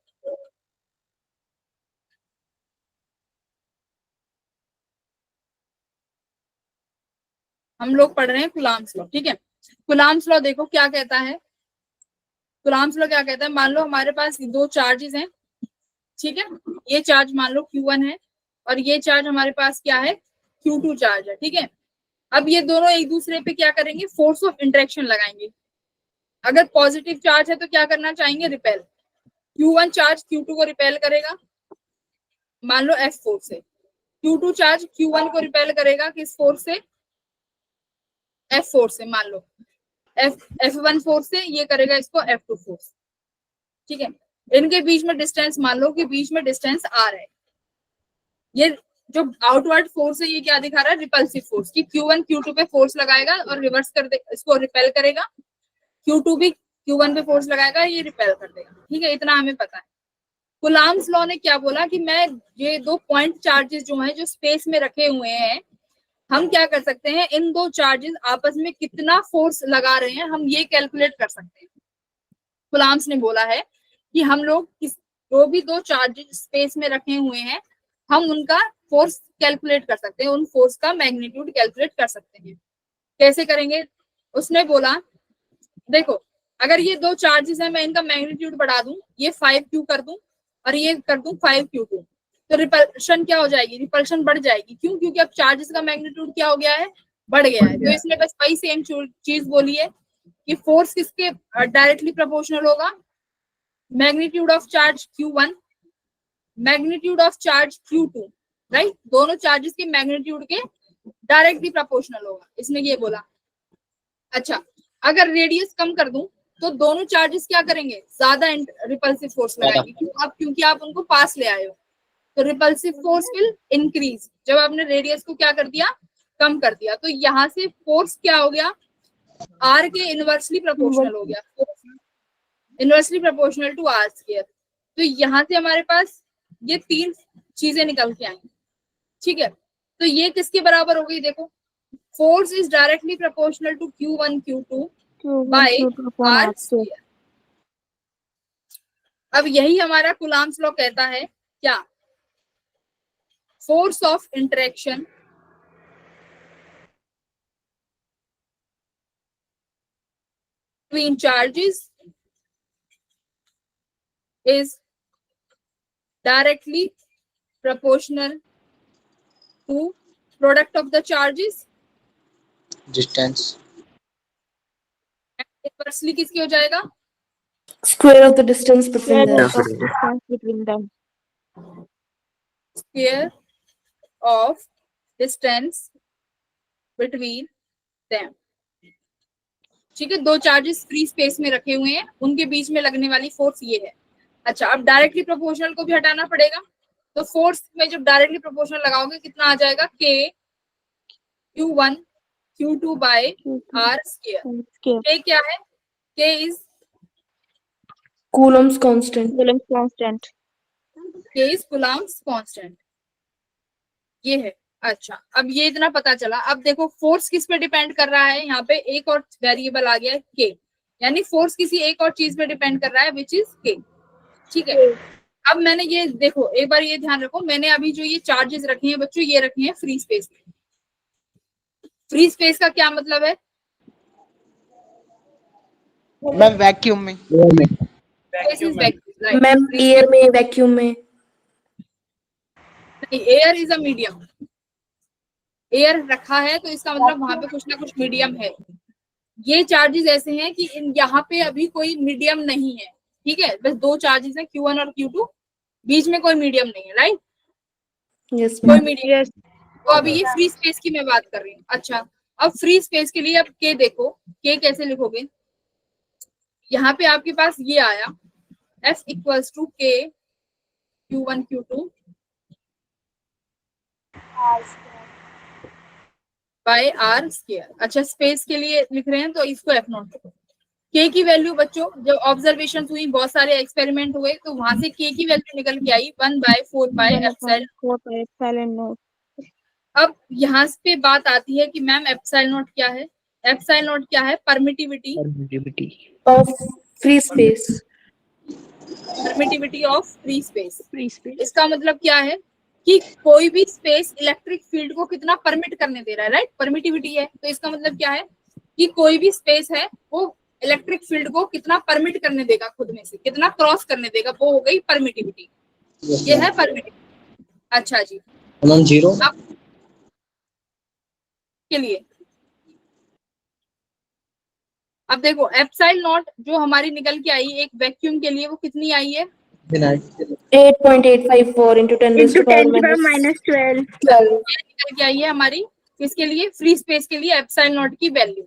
हम लोग पढ़ रहे हैं कूलम्ब्स लॉ, ठीक है। कूलम्ब्स लॉ देखो क्या कहता है, कूलम्ब्स लॉ क्या कहता है, मान लो हमारे पास दो चार्जेस हैं, ठीक है। ये चार्ज मान लो Q1 है और ये चार्ज हमारे पास क्या है, Q2 चार्ज है, ठीक है। अब ये दोनों एक दूसरे पे क्या करेंगे, फोर्स ऑफ इंटरेक्शन लगाएंगे। अगर पॉजिटिव चार्ज है तो क्या करना चाहेंगे, रिपेल। Q1 चार्ज Q2 को रिपेल करेगा, मान लो F फोर्स से। Q2 चार्ज Q1 को रिपेल करेगा किस फोर्स से, F फोर्स से। मान लो F1 फोर्स से, ये करेगा इसको F2 फोर्स, ठीक है। इनके बीच में डिस्टेंस मान लो कि बीच में डिस्टेंस R है। ये जो आउटवर्ड फोर्स है ये क्या दिखा रहा है, रिपल्सिव फोर्स, कि Q1 Q2 पे फोर्स लगाएगा और रिवर्स कर दे, इसको रिपेल करेगा। Q2 भी Q1 पे फोर्स लगाएगा, ये रिपेल कर देगा, ठीक है। इतना हमें पता है। कूलम्ब्स लॉ ने क्या बोला कि मैं ये दो पॉइंट चार्जेस जो हैं, जो स्पेस में रखे हुए हैं, हम क्या कर सकते हैं, इन दो चार्जेस आपस में कितना फोर्स लगा रहे हैं हम ये कैलकुलेट कर सकते हैं। कूलम्ब्स ने बोला है कि हम लोग जो भी दो चार्जेस स्पेस में रखे हुए हैं, हम उनका फोर्स कैलकुलेट कर सकते हैं, उन फोर्स का मैग्नीट्यूड कैलकुलेट कर सकते हैं। कैसे करेंगे, उसने बोला देखो, अगर ये दो चार्जेस हैं, मैं इनका मैग्नीट्यूड बढ़ा दूं, ये 5Q कर दूं और ये कर दूं 5Q2, तो रिपल्शन क्या हो जाएगी, रिपल्शन बढ़ जाएगी। क्यों, क्योंकि अब चार्जेस का मैग्नीट्यूड क्या हो गया है, बढ़ गया है। तो इसने बस वही सेम चीज बोली है कि फोर्स किसके डायरेक्टली प्रोपोर्शनल होगा, magnitude of charge Q1 magnitude of charge Q2, right. दोनों चार्जेस के मैग्नीट्यूड के डायरेक्टली प्रोपोर्शनल होगा, इसने ये बोला। अच्छा, अगर रेडियस कम कर दूं तो दोनों चार्जेस क्या करेंगे, ज्यादा रिपल्सिव फोर्स लगाएंगे, क्योंकि आप उनको पास ले आए हो, तो रिपल्सिव फोर्स विल इंक्रीज। जब आपने रेडियस को क्या कर दिया, कम कर दिया, तो यहाँ से फोर्स क्या हो गया, R के इनवर्सली प्रोपोर्शनल हो गया, इनवर्सली प्रोपोर्शनल टू R²। तो यहाँ से हमारे पास ये तीन चीजें निकल के आई, ठीक है। तो ये किसके बराबर हो गई, देखो, force is directly proportional to Q1 Q2 by R²। अब यही हमारा कूलम्ब्स लॉ कहता है, क्या, force of interaction between charges is directly proportional to product of the charges distance and inversely किसकी हो जाएगा, Square of the distance between them. distance between them. square of distance between them, ठीक है। दो charges free space में रखे हुए हैं, उनके बीच में लगने वाली फोर्स ये है। अच्छा, अब डायरेक्टली प्रोपोर्शनल को भी हटाना पड़ेगा, तो फोर्स में जब डायरेक्टली प्रोपोर्शनल लगाओगे कितना आ जाएगा, K Q1 Q2 by R²। K क्या है, K is Coulomb's constant. Coulomb's constant. K is Coulomb's constant, ये है। अच्छा, अब ये इतना पता चला। अब देखो फोर्स किस पे डिपेंड कर रहा है, यहाँ पे एक और वेरिएबल आ गया है K, यानी फोर्स किसी एक और चीज पे डिपेंड कर रहा है, विच इज K, ठीक है। अब मैंने ये देखो, एक बार ये ध्यान रखो, मैंने अभी जो ये चार्जेस रखे हैं बच्चों, ये रखे हैं फ्री स्पेस में। फ्री स्पेस का क्या मतलब है, मैम वैक्यूम में, space is vacuum, right. Ma'am air में वैक्यूम में air is a medium, air रखा है तो इसका मतलब वहां पे कुछ ना कुछ मीडियम है। ये चार्जेस ऐसे हैं कि यहाँ पे अभी कोई मीडियम नहीं है, ठीक है, बस दो चार्जेस हैं Q1 और Q2, बीच में कोई मीडियम नहीं है, राइट, यस कोई मैम मीडियम। Yes. तो अभी ये फ्री स्पेस की मैं बात कर रही हूँ। अच्छा, अब फ्री स्पेस के लिए अब के देखो, के कैसे लिखोगे, यहाँ पे आपके पास ये आया F इक्वल्स टू के Q1 Q2 R square. By R square. अच्छा, स्पेस के लिए लिख रहे हैं तो इसको एफ नॉट। के की वैल्यू बच्चों जब ऑब्जर्वेशन हुई, बहुत सारे एक्सपेरिमेंट हुए, तो वहां से के की वैल्यू निकल के आई 1/4 पाई 1 upon epsilon. 4 pi epsilon naught. अब यहाँ पे बात आती है कि मैम एप्सिलॉन नॉट क्या है। एप्सिलॉन नॉट क्या है? Permittivity, of free space permittivity of free space. Free space. इसका मतलब क्या है कि कोई भी स्पेस इलेक्ट्रिक फील्ड को कितना परमिट करने दे रहा है, राइट, परमिटिविटी है। तो इसका मतलब क्या है कि कोई भी स्पेस है वो इलेक्ट्रिक फील्ड को कितना परमिट करने देगा, खुद में से कितना क्रॉस करने देगा, वो हो गई परमिटिविटी। ये है परमिटिविटी। अच्छा जी, मैम जीरो। अब के लिए अब देखो एप्सिलॉन नॉट जो हमारी निकल के आई एक वैक्यूम के लिए, वो कितनी आई है? 8.854 into 10 raised Into to power 10 to power minus minus 12. 12. ये निकल के आई है हमारी किसके लिए? फ्री स्पेस के लिए एप्सिलॉन नॉट की वैल्यू।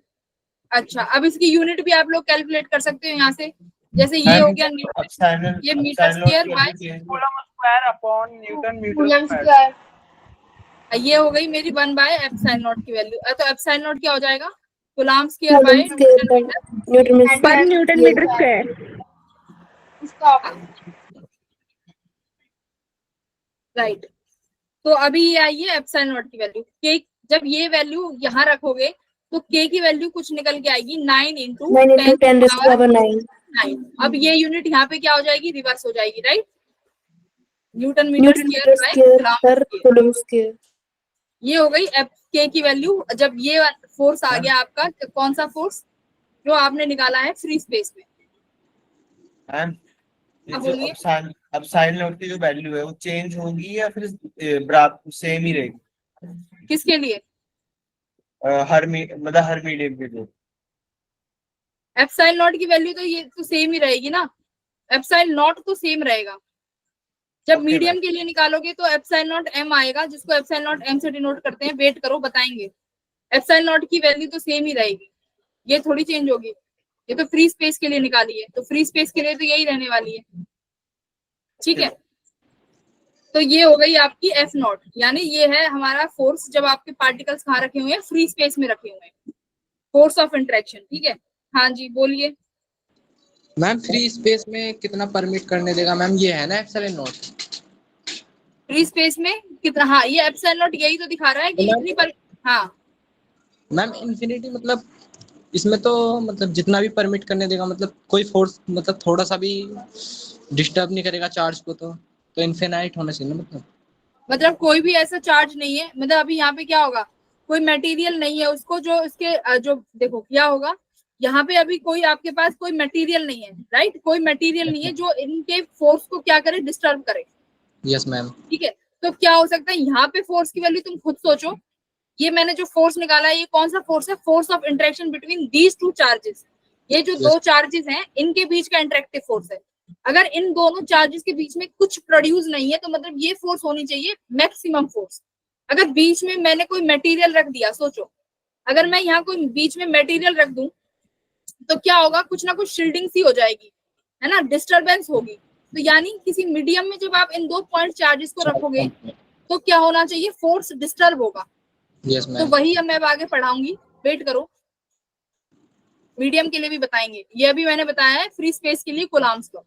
अच्छा, अब इसकी यूनिट भी आप लोग कैलकुलेट कर सकते हो यहाँ से, जैसे ये हो गया न्यूटन, ये metre square by coulomb square upon newton metre coulomb square. Square. ये हो गई मेरी 1/एप्सिलॉन नॉट की वैल्यू। तो एप्सिलॉन नॉट क्या हो जाएगा? Coulomb square by Coulomb square by Newton meter Per Newton meter square. square. इसका opposite. राइट। तो अभी ये आई है एप्सिलॉन नॉट की वैल्यू। के जब ये वैल्यू यहाँ रखोगे तो के की वैल्यू कुछ निकल के आएगी 9 into 9 into 10 raised to power 9. 9। अब ये यूनिट यहाँ पे क्या हो जाएगी? रिवर्स हो जाएगी, right, newton metre Newton square meter by square coulomb per square. Coulomb square. ये हो गई एफ के की वैल्यू। जब ये फोर्स आ गया आपका, तो कौन सा फोर्स जो आपने निकाला है फ्री स्पेस में? मैम ये अब जो बोलिए। एप्सिलॉन नॉट की जो वैल्यू है वो चेंज होगी या फिर बराबर सेम ही रहेगी? किसके लिए? मतलब हर मीडियम के लिए। एप्सिलॉन नॉट की वैल्यू तो ये तो सेम ही रहेगी ना, एप्सिलॉन नॉट तो सेम रहेगा। जब Okay, मीडियम के लिए निकालोगे तो एप्सिलॉन नॉट एम आएगा, जिसको एप्सिलॉन नॉट एम से डिनोट करते हैं। वेट करो, बताएंगे। एप्सिलॉन नॉट की वैल्यू तो सेम ही रहेगी, ये थोड़ी चेंज होगी। ये तो फ्री स्पेस के लिए निकाली है, तो फ्री स्पेस के लिए तो यही रहने वाली है, ठीक है। तो ये हो गई आपकी एफ नॉट, यानी ये है हमारा फोर्स जब आपके पार्टिकल्स कहाँ रखे हुए हैं? फ्री स्पेस में रखे हुए हैं, फोर्स ऑफ इंटरेक्शन, ठीक है। हाँ जी, बोलिए। मैम फ्री स्पेस में कितना परमिट करने देगा मैम, ये है ना एप्सिलॉन नॉट। फ्री स्पेस में कितना? हाँ, ये एप्सिलॉन नॉट यही तो दिखा रहा है कि इतनी पर। हाँ मैम इन्फिनिटी मतलब इसमें तो मतलब जितना भी परमिट करने देगा, मतलब कोई फोर्स मतलब थोड़ा सा भी डिस्टर्ब नहीं करेगा चार्ज को, तो इन्फिनाइट होना चाहिए ना मतलब कोई भी ऐसा चार्ज नहीं है। मतलब अभी यहाँ पे क्या होगा? कोई मटेरियल नहीं है उसको जो इसके जो देखो क्या होगा यहाँ पे, अभी कोई आपके पास कोई मटेरियल नहीं है, राइट, कोई मटेरियल नहीं है जो इनके फोर्स को क्या करे? डिस्टर्ब करे। Yes ma'am. ठीक है, तो क्या हो सकता है यहाँ पे? फोर्स की वैल्यू तुम खुद सोचो। ये मैंने जो फोर्स निकाला है, ये कौन सा फोर्स है? Force of interaction between these two charges. ये जो दो चार्जेस हैं, इनके बीच का इंटरेक्टिव फोर्स है। अगर इन दोनों चार्जेस के बीच में कुछ प्रोड्यूस नहीं है, तो मतलब ये फोर्स होनी चाहिए मैक्सिमम फोर्स। अगर बीच में मैंने कोई मटेरियल रख दिया, सोचो, अगर मैं यहाँ कोई बीच में मटेरियल रख दूं तो क्या होगा? कुछ ना कुछ शील्डिंग सी हो जाएगी, है ना, डिस्टरबेंस होगी। तो यानी किसी मीडियम में जब आप इन दो पॉइंट चार्जेस को रखोगे तो क्या होना चाहिए? फोर्स डिस्टर्ब होगा। यस तो मैम। वही अब मैं आगे पढ़ाऊंगी, वेट करो। मीडियम के लिए भी बताएंगे। ये अभी मैंने बताया है फ्री स्पेस के लिए कूलम्ब्स को।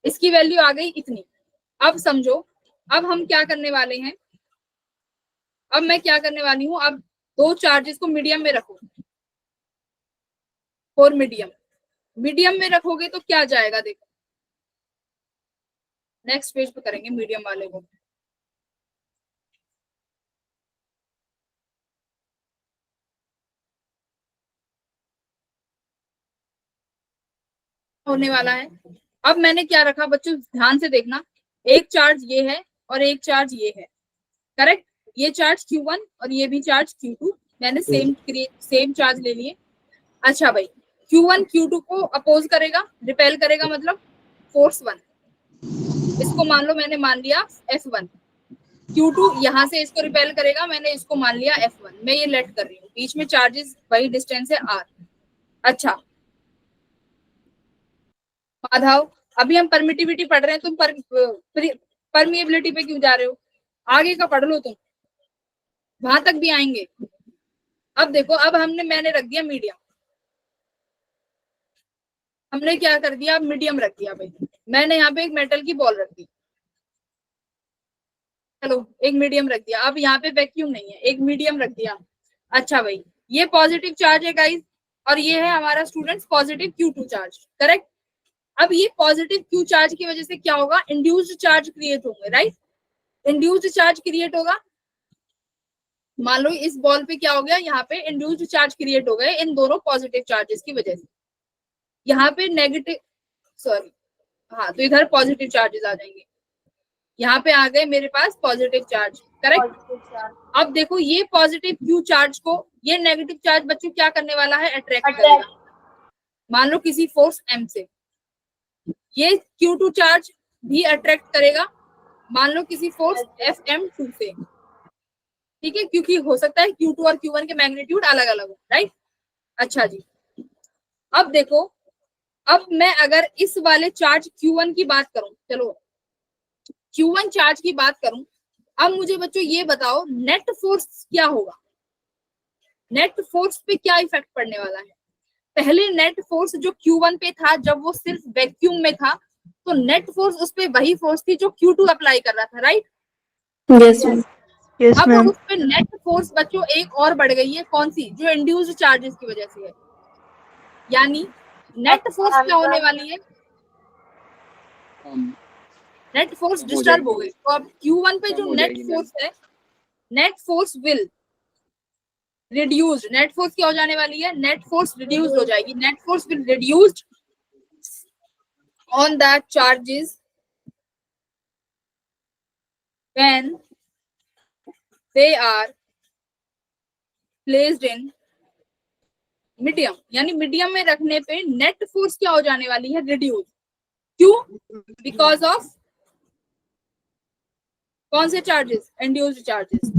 इसकी वैल्यू आ गई इतनी। अब समझो, अब हम क्या करने वाले हैं? अब मैं क्या करने वाली हूँ? अब दो चार्जेस को मीडियम में रखो, फॉर मीडियम। मीडियम में रखोगे तो क्या जाएगा? देखो, नेक्स्ट पेज पे करेंगे मीडियम वाले को। होने वाला है अब मैंने क्या रखा बच्चों, ध्यान से देखना, एक चार्ज ये है और एक चार्ज ये है, करेक्ट। ये चार्ज Q1 और ये भी चार्ज Q2, मैंने सेम चार्ज ले लिए। अच्छा भाई, Q1 Q2 को अपोज करेगा, रिपेल करेगा, मतलब फोर्स 1। इसको मान लो मैंने मान लिया F1। Q2 यहाँ से इसको रिपेल करेगा, मैंने इसको मान लिया F1। मैं ये लेट कर रही हूँ, बीच में चार्जेस वही डिस्टेंस है R। अच्छा माधव, अभी हम परमिटिविटी पढ़ रहे हैं, तुम परमिएबिलिटी पे क्यों जा रहे हो? आगे का पढ़ लो तुम, वहां तक भी आएंगे। अब देखो, अब मैंने रख दिया मीडियम। हमने क्या कर दिया, अब मीडियम रख दिया भाई। मैंने यहाँ पे एक मेटल की बॉल रख दी, चलो एक मीडियम रख दिया। अब यहाँ पे वैक्यूम नहीं है, एक मीडियम रख दिया। अच्छा भाई, ये पॉजिटिव चार्ज है गाइस, और ये है हमारा students positive Q2 charge, correct. अब ये पॉजिटिव Q चार्ज की वजह से क्या होगा, इंड्यूस्ड चार्ज क्रिएट होंगे, राइट। इंड्यूस्ड चार्ज क्रिएट होगा, मान लो इस बॉल पे क्या हो गया, यहाँ पे इंड्यूस्ड चार्ज क्रिएट हो गए इन दोनों पॉजिटिव चार्जेस की वजह से। यहाँ पे नेगेटिव, सॉरी हाँ, तो इधर पॉजिटिव चार्जेस आ जाएंगे, यहाँ पे आ गए मेरे पास पॉजिटिव चार्ज, करेक्ट। अब देखो, ये पॉजिटिव Q चार्ज को ये नेगेटिव चार्ज बच्चों क्या करने वाला है, अट्रैक्ट करेगा, मान लो किसी फोर्स M से। ये Q2 चार्ज भी अट्रैक्ट करेगा, मान लो किसी फोर्स FM2 से, ठीक है, क्योंकि हो सकता है Q2 और Q1 के मैग्नीट्यूड अलग अलग हो, राइट। अच्छा जी, अब देखो, अब मैं अगर इस वाले चार्ज Q1 की बात करूं, चलो Q1 चार्ज की बात करूं, अब मुझे बच्चों ये बताओ नेट फोर्स क्या होगा, नेट फोर्स पे क्या इफेक्ट पड़ने वाला है। पहले नेट फोर्स जो Q1 पे था, जब वो सिर्फ वैक्यूम में था, तो नेट फोर्स उस पे वही फोर्स थी जो Q2 अप्लाई कर रहा था, राइट। Yes, ma'am. Yes, अब ma'am. उस पे नेट फोर्स बच्चों एक और बढ़ गई है, कौन सी, जो इंड्यूस्ड चार्जेस की वजह से है। यानी नेट फोर्स क्या होने वाली है, नेट फोर्स डिस्टर्ब हो गई। तो अब Q1 पे जो नेट फोर्स है, net force will reduced, net force क्या हो जाने वाली है, नेट फोर्स रिड्यूस्ड हो जाएगी। Net force will reduced on that charges when they are placed in medium, यानी मीडियम में रखने पे नेट फोर्स क्या हो जाने वाली है, रिड्यूस। क्यों, बिकॉज ऑफ कौन से चार्जेस, इंड्यूस्ड चार्जेस।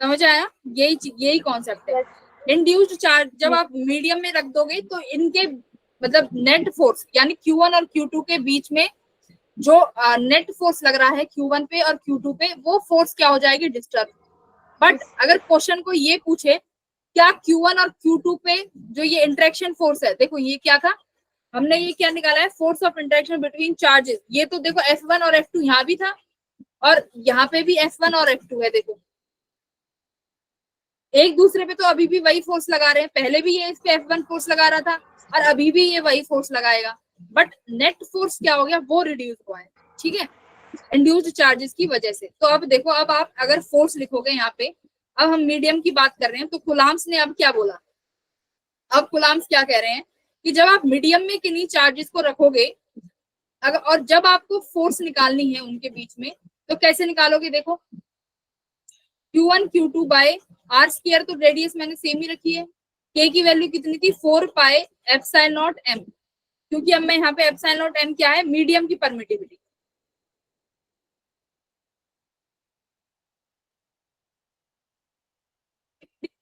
समझ आया, यही कॉन्सेप्ट है। इंड्यूस्ड चार्ज जब आप मीडियम में रख दोगे तो इनके मतलब नेट फोर्स, यानी Q1 और Q2 के बीच में जो नेट फोर्स लग रहा है Q1 पे और Q2 पे, वो फोर्स क्या हो जाएगी, डिस्टर्ब। बट अगर क्वेश्चन को ये पूछे क्या Q1 और Q2 पे जो ये इंटरेक्शन फोर्स है, देखो ये क्या था, हमने ये क्या निकाला है, force of interaction between charges. ये तो देखो F1 और F2 यहाँ भी था, और यहाँ पे भी F1 और F2 है। देखो एक दूसरे पे तो अभी भी वही फोर्स लगा रहे हैं, पहले भी ये इस पे F1 फोर्स लगा रहा था और अभी भी ये वही फोर्स लगाएगा, बट नेट फोर्स क्या हो गया, वो रिड्यूस हुआ है, ठीक है, इंड्यूस्ड चार्जेस की वजह से। तो अब देखो, अब आप अगर फोर्स लिखोगे यहाँ पे, अब हम मीडियम की बात कर रहे हैं, तो कुलाम्स ने अब क्या बोला, अब कुलाम्स क्या कह रहे हैं कि जब आप मीडियम में किन्हीं चार्जेस को रखोगे, अगर और जब आपको फोर्स निकालनी है उनके बीच में, तो कैसे निकालोगे, देखो Q1 Q2 by R square, तो रेडियस मैंने सेम ही रखी है। K की वैल्यू कितनी थी, 4 पाई एप्सिलॉन नॉट M, क्योंकि अब मैं यहाँ पे एप्सिलॉन नॉट M क्या है, मीडियम की परमिटिविटी।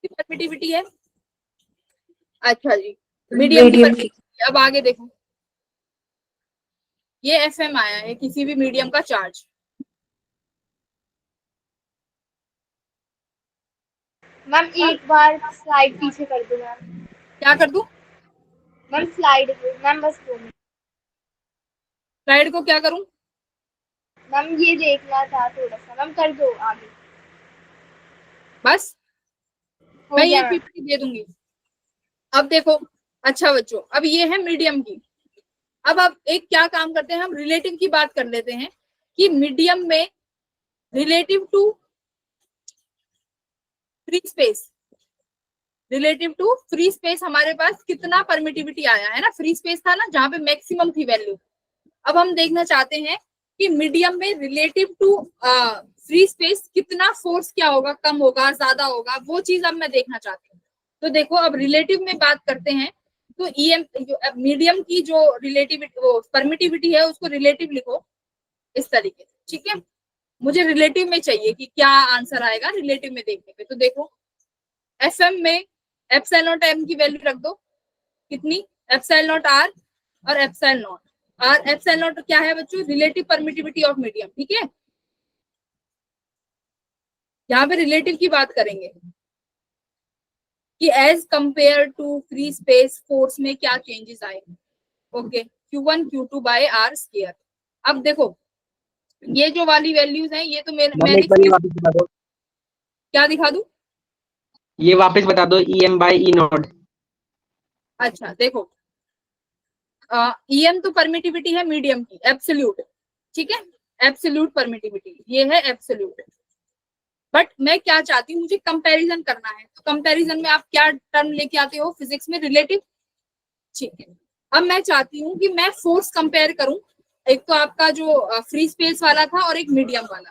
परमिटिविटी है, अच्छा जी, मीडियम की परमिटिविटी। अब आगे देखो, ये FM आया है किसी भी मीडियम का चार्ज। मैम एक बार स्लाइड पीछे कर दो मैम। क्या कर दूं मैम स्लाइड, मैम बस 2 मिनट। स्लाइड को क्या करूं, मैम ये देखना था थोड़ा सा, मैम कर दो आगे, बस हो मैं गया ये मैम। पीपीटी दे दूंगी। अब देखो, अच्छा बच्चों, अब ये है मीडियम की। अब आप एक क्या काम करते हैं, हम रिलेटिव की बात कर लेते हैं कि मीडियम में relative to free space, relative to free space हमारे पास कितना परमिटिविटी आया है ना, फ्री स्पेस था ना जहाँ पे मैक्सिमम थी वैल्यू। अब हम देखना चाहते हैं कि मीडियम में रिलेटिव टू फ्री स्पेस कितना फोर्स क्या होगा, कम होगा ज्यादा होगा, वो चीज अब मैं देखना चाहती हूँ। तो देखो अब रिलेटिव में बात करते हैं तो ईएम मीडियम की जो रिलेटिविटी वो परमिटिविटी है उसको रिलेटिव लिखो इस तरीके से, ठीक है। मुझे रिलेटिव में चाहिए कि क्या आंसर आएगा रिलेटिव में देखने पे। तो देखो एफएम में एप्सिलॉन नॉट एम की वैल्यू रख दो, कितनी, एप्सिलॉन नॉट आर और epsilon naught R. Epsilon naught क्या है बच्चों, रिलेटिव परमिटिविटी ऑफ मीडियम, ठीक है। यहाँ पे रिलेटिव की बात करेंगे कि as compare to free space force में क्या चेंजेस आए। Okay, Q1 Q2 by R square. अब देखो ये जो वाली वैल्यूज हैं ये तो मैंने क्या दिखा दूं, ये वापस बता दो, EM बाय E नॉट। अच्छा देखो EM तो परमिटिविटी है मीडियम की एब्सोल्यूट, ठीक है, एब्सोल्यूट परमिटिविटी ये है एब्सोल्यूट। बट मैं क्या चाहती हूँ, मुझे कंपैरिजन करना है। तो कंपैरिजन में आप क्या टर्म लेके आते हो फिजिक्स में, रिलेटिव, ठीक है। अब मैं चाहती हूँ कि मैं फोर्स कंपेयर करूं, एक तो आपका जो फ्री स्पेस वाला था और एक मीडियम वाला।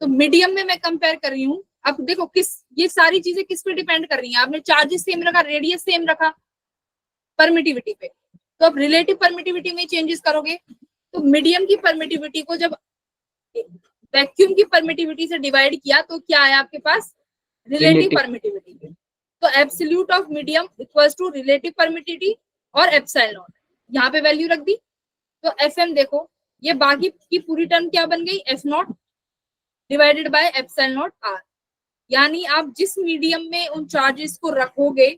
तो मीडियम में मैं कंपेयर कर रही हूँ। अब देखो किस, ये सारी चीजें किस पे डिपेंड कर रही हैं, आपने चार्जेस सेम रखा, रेडियस सेम रखा, परमिटिविटी पे। तो अब रिलेटिव परमिटिविटी में चेंजेस करोगे तो मीडियम की परमिटिविटी को जब वैक्यूम की परमिटिविटी से डिवाइड किया तो क्या आया आपके पास, रिलेटिव परमिटिविटी। तो absolute of medium equals to relative permittivity और एप्सिलॉन नॉट, यहाँ पे वैल्यू रख दी। तो एफएम देखो ये बाकी की पूरी टर्म क्या बन गई, F naught divided by epsilon naught R. यानी आप जिस मीडियम में उन चार्जेस को रखोगे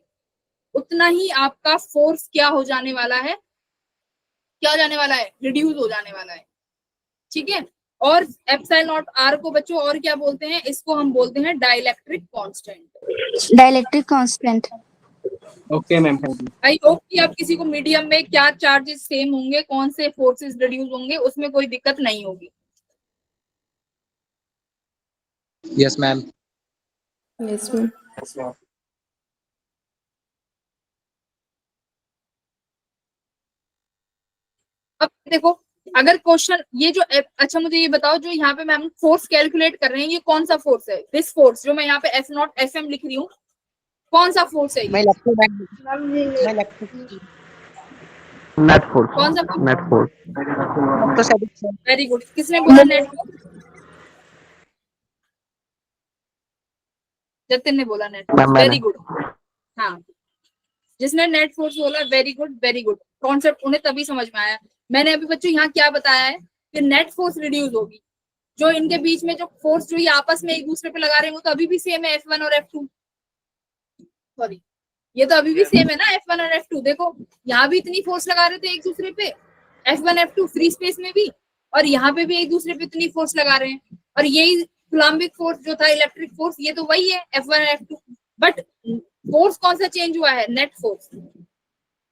उतना ही आपका फोर्स क्या हो जाने वाला है, क्या हो जाने वाला है, रिड्यूस हो जाने वाला है, ठीक है। और एप्सिलॉन नॉट आर को बच्चों और क्या बोलते हैं, इसको हम बोलते हैं dielectric constant. Dielectric constant. Okay ma'am. I hope कि आप किसी को मीडियम में क्या चार्जेस सेम होंगे, कौन से फोर्सेस रिड्यूस होंगे, उसमें कोई दिक्कत नहीं होगी। Yes ma'am. Yes, ma'am. अब देखो अगर क्वेश्चन ये जो अच्छा मुझे ये बताओ, जो यहाँ पे मैम फोर्स कैलकुलेट कर रहे हैं ये कौन सा फोर्स है, दिस फोर्स जो मैं यहाँ पे एफ नॉट एफ एम लिख रही हूँ, कौन सा फोर्स है ये? Net force. कौन सा नेट फोर्स। वेरी गुड, किसने बोला नेट फोर्स? जतिन ने बोला नेट फोर्स, वेरी गुड। हाँ जिसने नेट फोर्स बोला very good very good, concept उन्हें तभी समझ में आया। मैंने अभी बच्चों यहाँ क्या बताया है कि नेट फोर्स रिड्यूस होगी, जो इनके बीच में जो फोर्स जो ये आपस में एक दूसरे पे लगा रहे हैं वो तो अभी भी सेम है, F1 और F2, सॉरी ये तो अभी भी सेम है ना F1 और F2। देखो यहाँ भी इतनी फोर्स लगा रहे थे एक दूसरे पे, F1 F2 फ्री स्पेस में भी, और यहाँ पे भी एक दूसरे पे इतनी फोर्स लगा रहे हैं। और यही कूलम्बिक फोर्स जो था, इलेक्ट्रिक फोर्स, ये तो वही है F1 और F2, बट फोर्स कौन सा चेंज हुआ है, नेट फोर्स।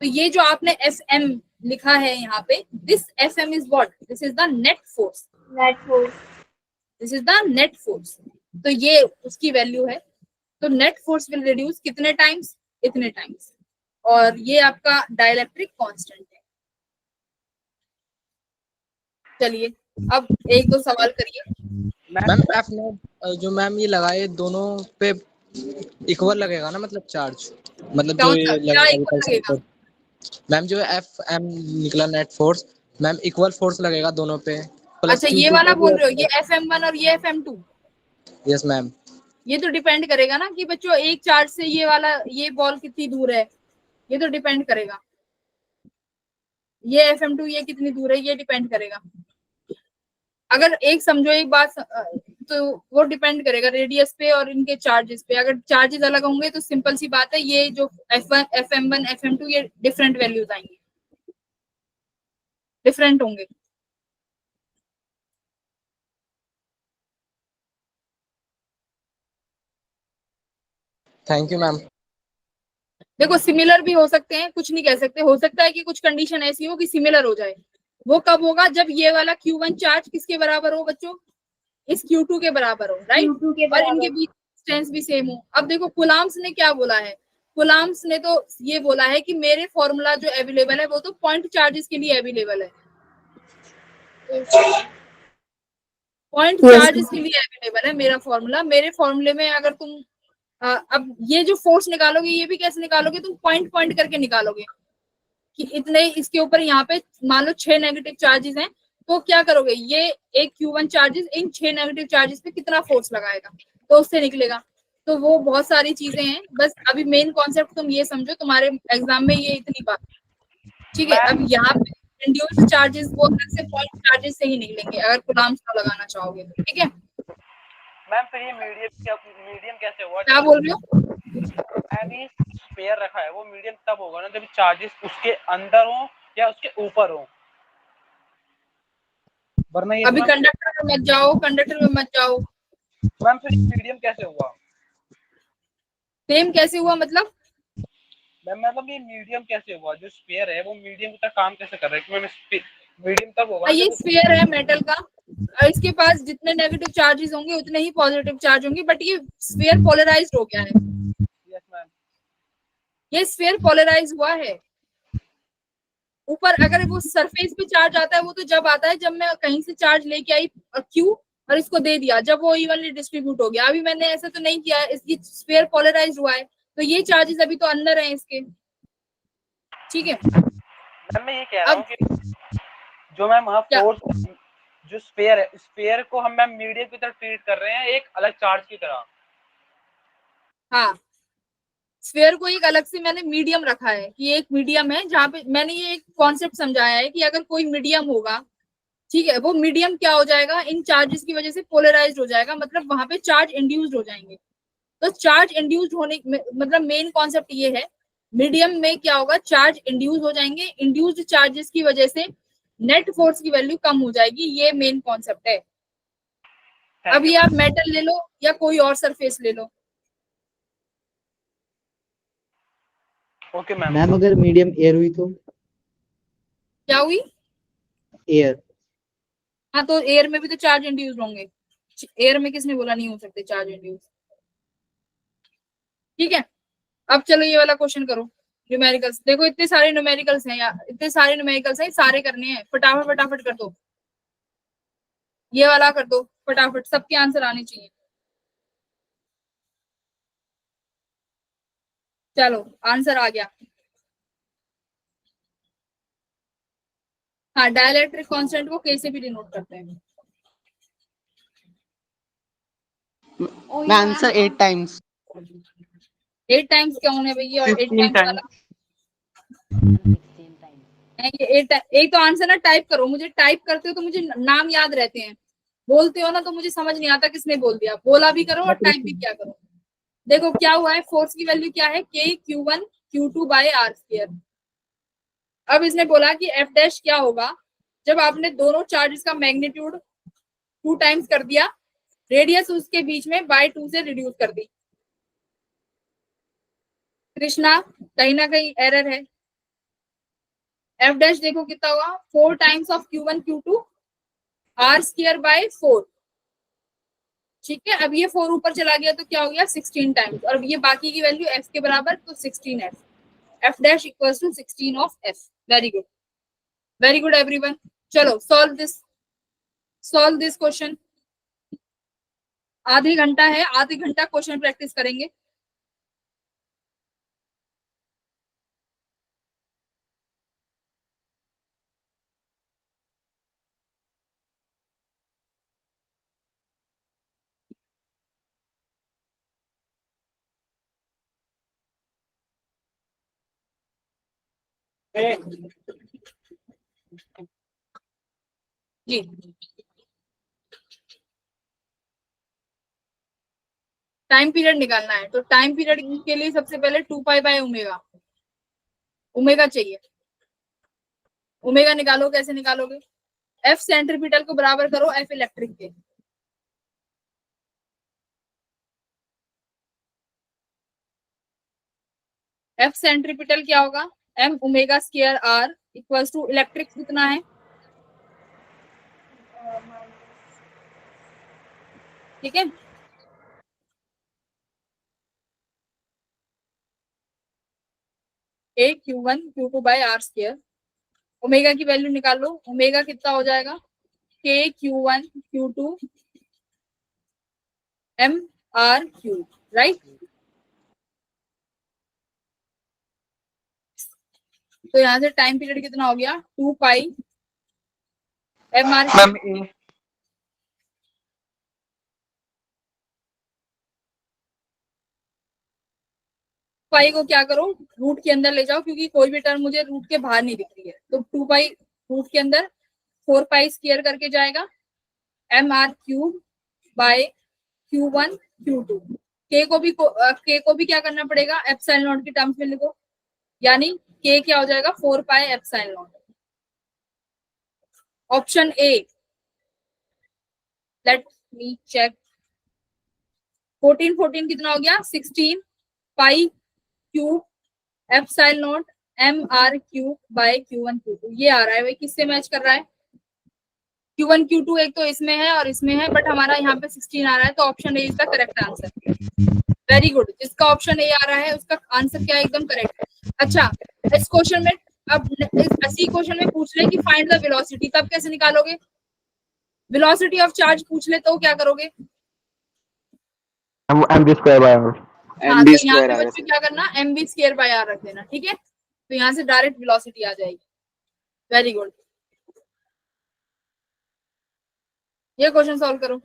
तो ये जो आपने Fm लिखा है यहाँ पे, this Fm is what, this is the net force, net force, this is the net force. तो ये उसकी वैल्यू है। तो नेट फोर्स विल रिड्यूस कितने टाइम्स, इतने टाइम्स, और ये आपका डाइलेक्ट्रिक कांस्टेंट है। चलिए अब एक दो सवाल करिए। मैम एफ नॉट जो मैम ये लगाए दोनों पे इक्वल लगेगा ना, मतलब चार्ज, मतलब जो ये लगेगा मैम, जो एफ एम निकला net force ma'am, equal force लगेगा दोनों पे। अच्छा ये वाला बोल रहे हो, ये Fm1 और ये Fm2? Yes ma'am. ये तो डिपेंड करेगा ना कि बच्चों एक चार्ज से ये वाला, ये बॉल कितनी दूर है, ये तो डिपेंड करेगा। ये Fm2 ये कितनी दूर है, ये डिपेंड करेगा। अगर एक समझो एक बात, तो वो डिपेंड करेगा रेडियस पे और इनके चार्जेस पे। अगर चार्जेस अलग होंगे तो सिंपल सी बात है, ये जो F1 Fm1 Fm2 ये डिफरेंट वैल्यूज आएंगे, डिफरेंट होंगे। Thank you ma'am. देखो सिमिलर भी हो सकते हैं, कुछ नहीं कह सकते, हो सकता है कि कुछ कंडीशन ऐसी हो कि सिमिलर हो जाए। वो कब होगा, जब ये वाला Q1 चार्ज किसके बराबर हो बच्चों, इस Q2 के बराबर हो, राइट। और इनके बीच डिस्टेंस भी सेम हो। अब देखो कुलाम्स ने क्या बोला है, कुलाम्स ने तो ये बोला है कि मेरे फॉर्मूला जो अवेलेबल है वो तो पॉइंट चार्जेस के लिए अवेलेबल है, पॉइंट Yes. चार्जेस के लिए अवेलेबल है मेरा फॉर्मूला। मेरे फॉर्मूले में अगर तुम अब ये जो फोर्स निकालोगे ये भी कैसे निकालोगे, तुम पॉइंट पॉइंट करके निकालोगे कि इतने इसके ऊपर यहाँ पे मान लो 6 नेगेटिव चार्जेस हैं, तो क्या करोगे, ये एक Q1 चार्जेस इन 6 नेगेटिव चार्जेस पे कितना फोर्स लगाएगा, तो उससे निकलेगा। तो वो बहुत सारी चीजें हैं, बस अभी मेन कॉन्सेप्ट तुम ये समझो, तुम्हारे एग्जाम में ये इतनी बात, ठीक है। अब यहाँ पे इंड्यूस्ड चार्जेस वो अलग से पॉइंट चार्जेस से ही निकलेंगे अगर कुलाम्स लॉ लगाना चाहोगे तो, ठीक है। मैम फिर ये मीडियम कैसे हुआ? क्या बोल रहे हो? मैम ये स्फीयर रखा है, वो मीडियम तब होगा ना जब चार्जेस उसके अंदर हो या उसके ऊपर हो, वरना ये अभी कंडक्टर में मत जाओ, कंडक्टर में मत जाओ। मैम फिर मीडियम कैसे हुआ? सेम कैसे हुआ मतलब? मैम मतलब ये मीडियम कैसे हुआ? जो स्फीयर है वो मीडियम का काम कैसे कर रहा है? क्योंकि मीडियम तब होगा ये स्फीयर है मेटल का, और इसके पास जितने नेगेटिव चार्जेस होंगे उतने ही पॉजिटिव चार्ज होंगे, बट ये स्फीयर पोलराइज्ड हो गया है। यस मैम, ये स्फीयर पोलराइज हुआ है। ऊपर अगर वो सरफेस पे चार्ज आता है वो तो जब आता है जब मैं कहीं से चार्ज लेके आई Q और इसको दे दिया, जब वो इवनली डिस्ट्रीब्यूट हो गया। अभी मैंने ऐसा तो नहीं किया, इसकी स्फीयर पोलराइज हुआ है, तो ये चार्जेस अभी तो अंदर है इसके, ठीक है। मैम मैं ये कह रहा हूँ कि जो मैम वहाँ फोर्स जो स्फीयर है, स्फीयर को हम मैम मीडियम की तरह ट्रीट कर रहे हैं एक अलग चार्ज की तरह। हाँ, स्फीयर को एक अलग से मैंने मीडियम रखा है कि एक मीडियम है, जहां पे मैंने ये एक कॉन्सेप्ट समझाया है कि अगर कोई मीडियम होगा, ठीक है, वो मीडियम क्या हो जाएगा, इन चार्जेस की वजह से पोलराइज्ड हो जाएगा, मतलब वहां पे चार्ज इंड्यूस्ड हो जाएंगे। तो चार्ज इंड्यूस्ड होने मतलब मेन कॉन्सेप्ट ये है, मीडियम में क्या होगा, चार्ज इंड्यूस हो जाएंगे, इंड्यूस्ड चार्जेस की वजह से नेट फोर्स की वैल्यू कम हो जाएगी, ये मेन कॉन्सेप्ट है। अब ये आप मेटल ले लो या कोई और सरफेस ले लो। Okay ma'am. मैम अगर मीडियम एयर हुई तो? क्या हुई? एयर। हाँ, तो एयर में भी तो चार्ज इंड्यूस होंगे, एयर में किसने बोला नहीं हो सकते चार्ज इंड्यूस, ठीक है। अब चलो ये वाला क्वेश्चन करो, न्यूमेरिकल्स। देखो इतने सारे न्यूमेरिकल्स हैं यार, इतने सारे न्यूमेरिकल्स हैं, सारे करने हैं, फटाफट फटाफट कर दो, ये वाला कर दो फटाफट, सबके आंसर आने चाहिए। चलो आंसर आ गया। हाँ, डाइलेक्ट्रिक कांस्टेंट को K से भी डिनोट करते हैं। मैं आंसर 8 टाइम्स। 8 टाइम्स क्या होने भैया, और 8 टाइम्स वाला ये एक तो आंसर ना टाइप करो, मुझे टाइप करते हो तो मुझे नाम याद रहते हैं, बोलते हो ना तो मुझे समझ नहीं आता किसने बोल दिया, बोला भी करो और टाइप भी क्या करो। देखो क्या हुआ है, फोर्स की वैल्यू क्या है, K Q1 bye R square. अब इसने बोला कि F डैश क्या होगा जब आपने दोनों चार्जेस का मैग्नीट्यूड 2 टाइम्स कर दिया, रेडियस उसके बीच में बाय 2 से रिड्यूस कर दी। कृष्णा कहीं ना कहीं एरर है। F डैश देखो कितना हुआ, 4 times of Q1 Q2 R square by 4, ठीक है। अब ये 4 ऊपर चला गया तो क्या हो गया, 16 टाइम्स, और ये बाकी की वैल्यू F के बराबर, तो 16F, F dash equals to 16 of F। Very good everyone. चलो सॉल्व दिस क्वेश्चन। आधे घंटा है, आधे घंटा क्वेश्चन प्रैक्टिस करेंगे। जी टाइम पीरियड निकालना है, तो टाइम पीरियड के लिए सबसे पहले 2 पाई बाय ओमेगा चाहिए। ओमेगा निकालो, कैसे निकालोगे, F सेंट्रीपिटल को बराबर करो F इलेक्ट्रिक के। F सेंट्रीपिटल क्या होगा, M omega square R equals to electric कितना है, ठीक है। A Q1 Q2 by R square. Omega की वैल्यू निकाल लो, ओमेगा कितना हो जाएगा, K Q1 Q2 M R Q, right. तो यहाँ से टाइम पीरियड कितना हो गया, 2 पाई एम आर। मैम ए पाई को क्या करो, रूट के अंदर ले जाओ, क्योंकि कोई भी टर्म मुझे रूट के बाहर नहीं दिख रही है। तो 2 पाई रूट के अंदर 4 पाई स्क्वायर करके जाएगा M R cube by Q1 Q2। के को भी क्या करना पड़ेगा, एप्सिलॉन नॉट की टर्म्स में लिखो, यानी के क्या हो जाएगा, 4 pi epsilon naught. Option A, let me check, 14 कितना हो गया, 16 pi cube epsilon naught M R cube by Q1 Q2। ये आ रहा है, भाई किससे मैच कर रहा है, Q1 Q2 एक तो इसमें है और इसमें है, बट हमारा यहाँ पे 16 आ रहा है, तो ऑप्शन ए इसका करेक्ट आंसर। वेरी गुड, जिसका ऑप्शन ए आ रहा है उसका आंसर क्या है, एकदम करेक्ट है। अच्छा, इस क्वेश्चन में अब इसी क्वेश्चन में पूछ ले कि फाइंड द वेलोसिटी, तब कैसे निकालोगे, वेलोसिटी ऑफ चार्ज पूछ ले तो क्या करोगे, mv square by r। हाँ, mb तो यहाँ स्क्वायर पे आएगा बच्चे सर। क्या करना, mv स्क्वायर बाय आर रख देना, ठीक है। तो यहाँ से डायरेक्ट वेलोसिटी आ जाएगी। वेरी गुड, ये क्वेश्चन सॉल्व करो।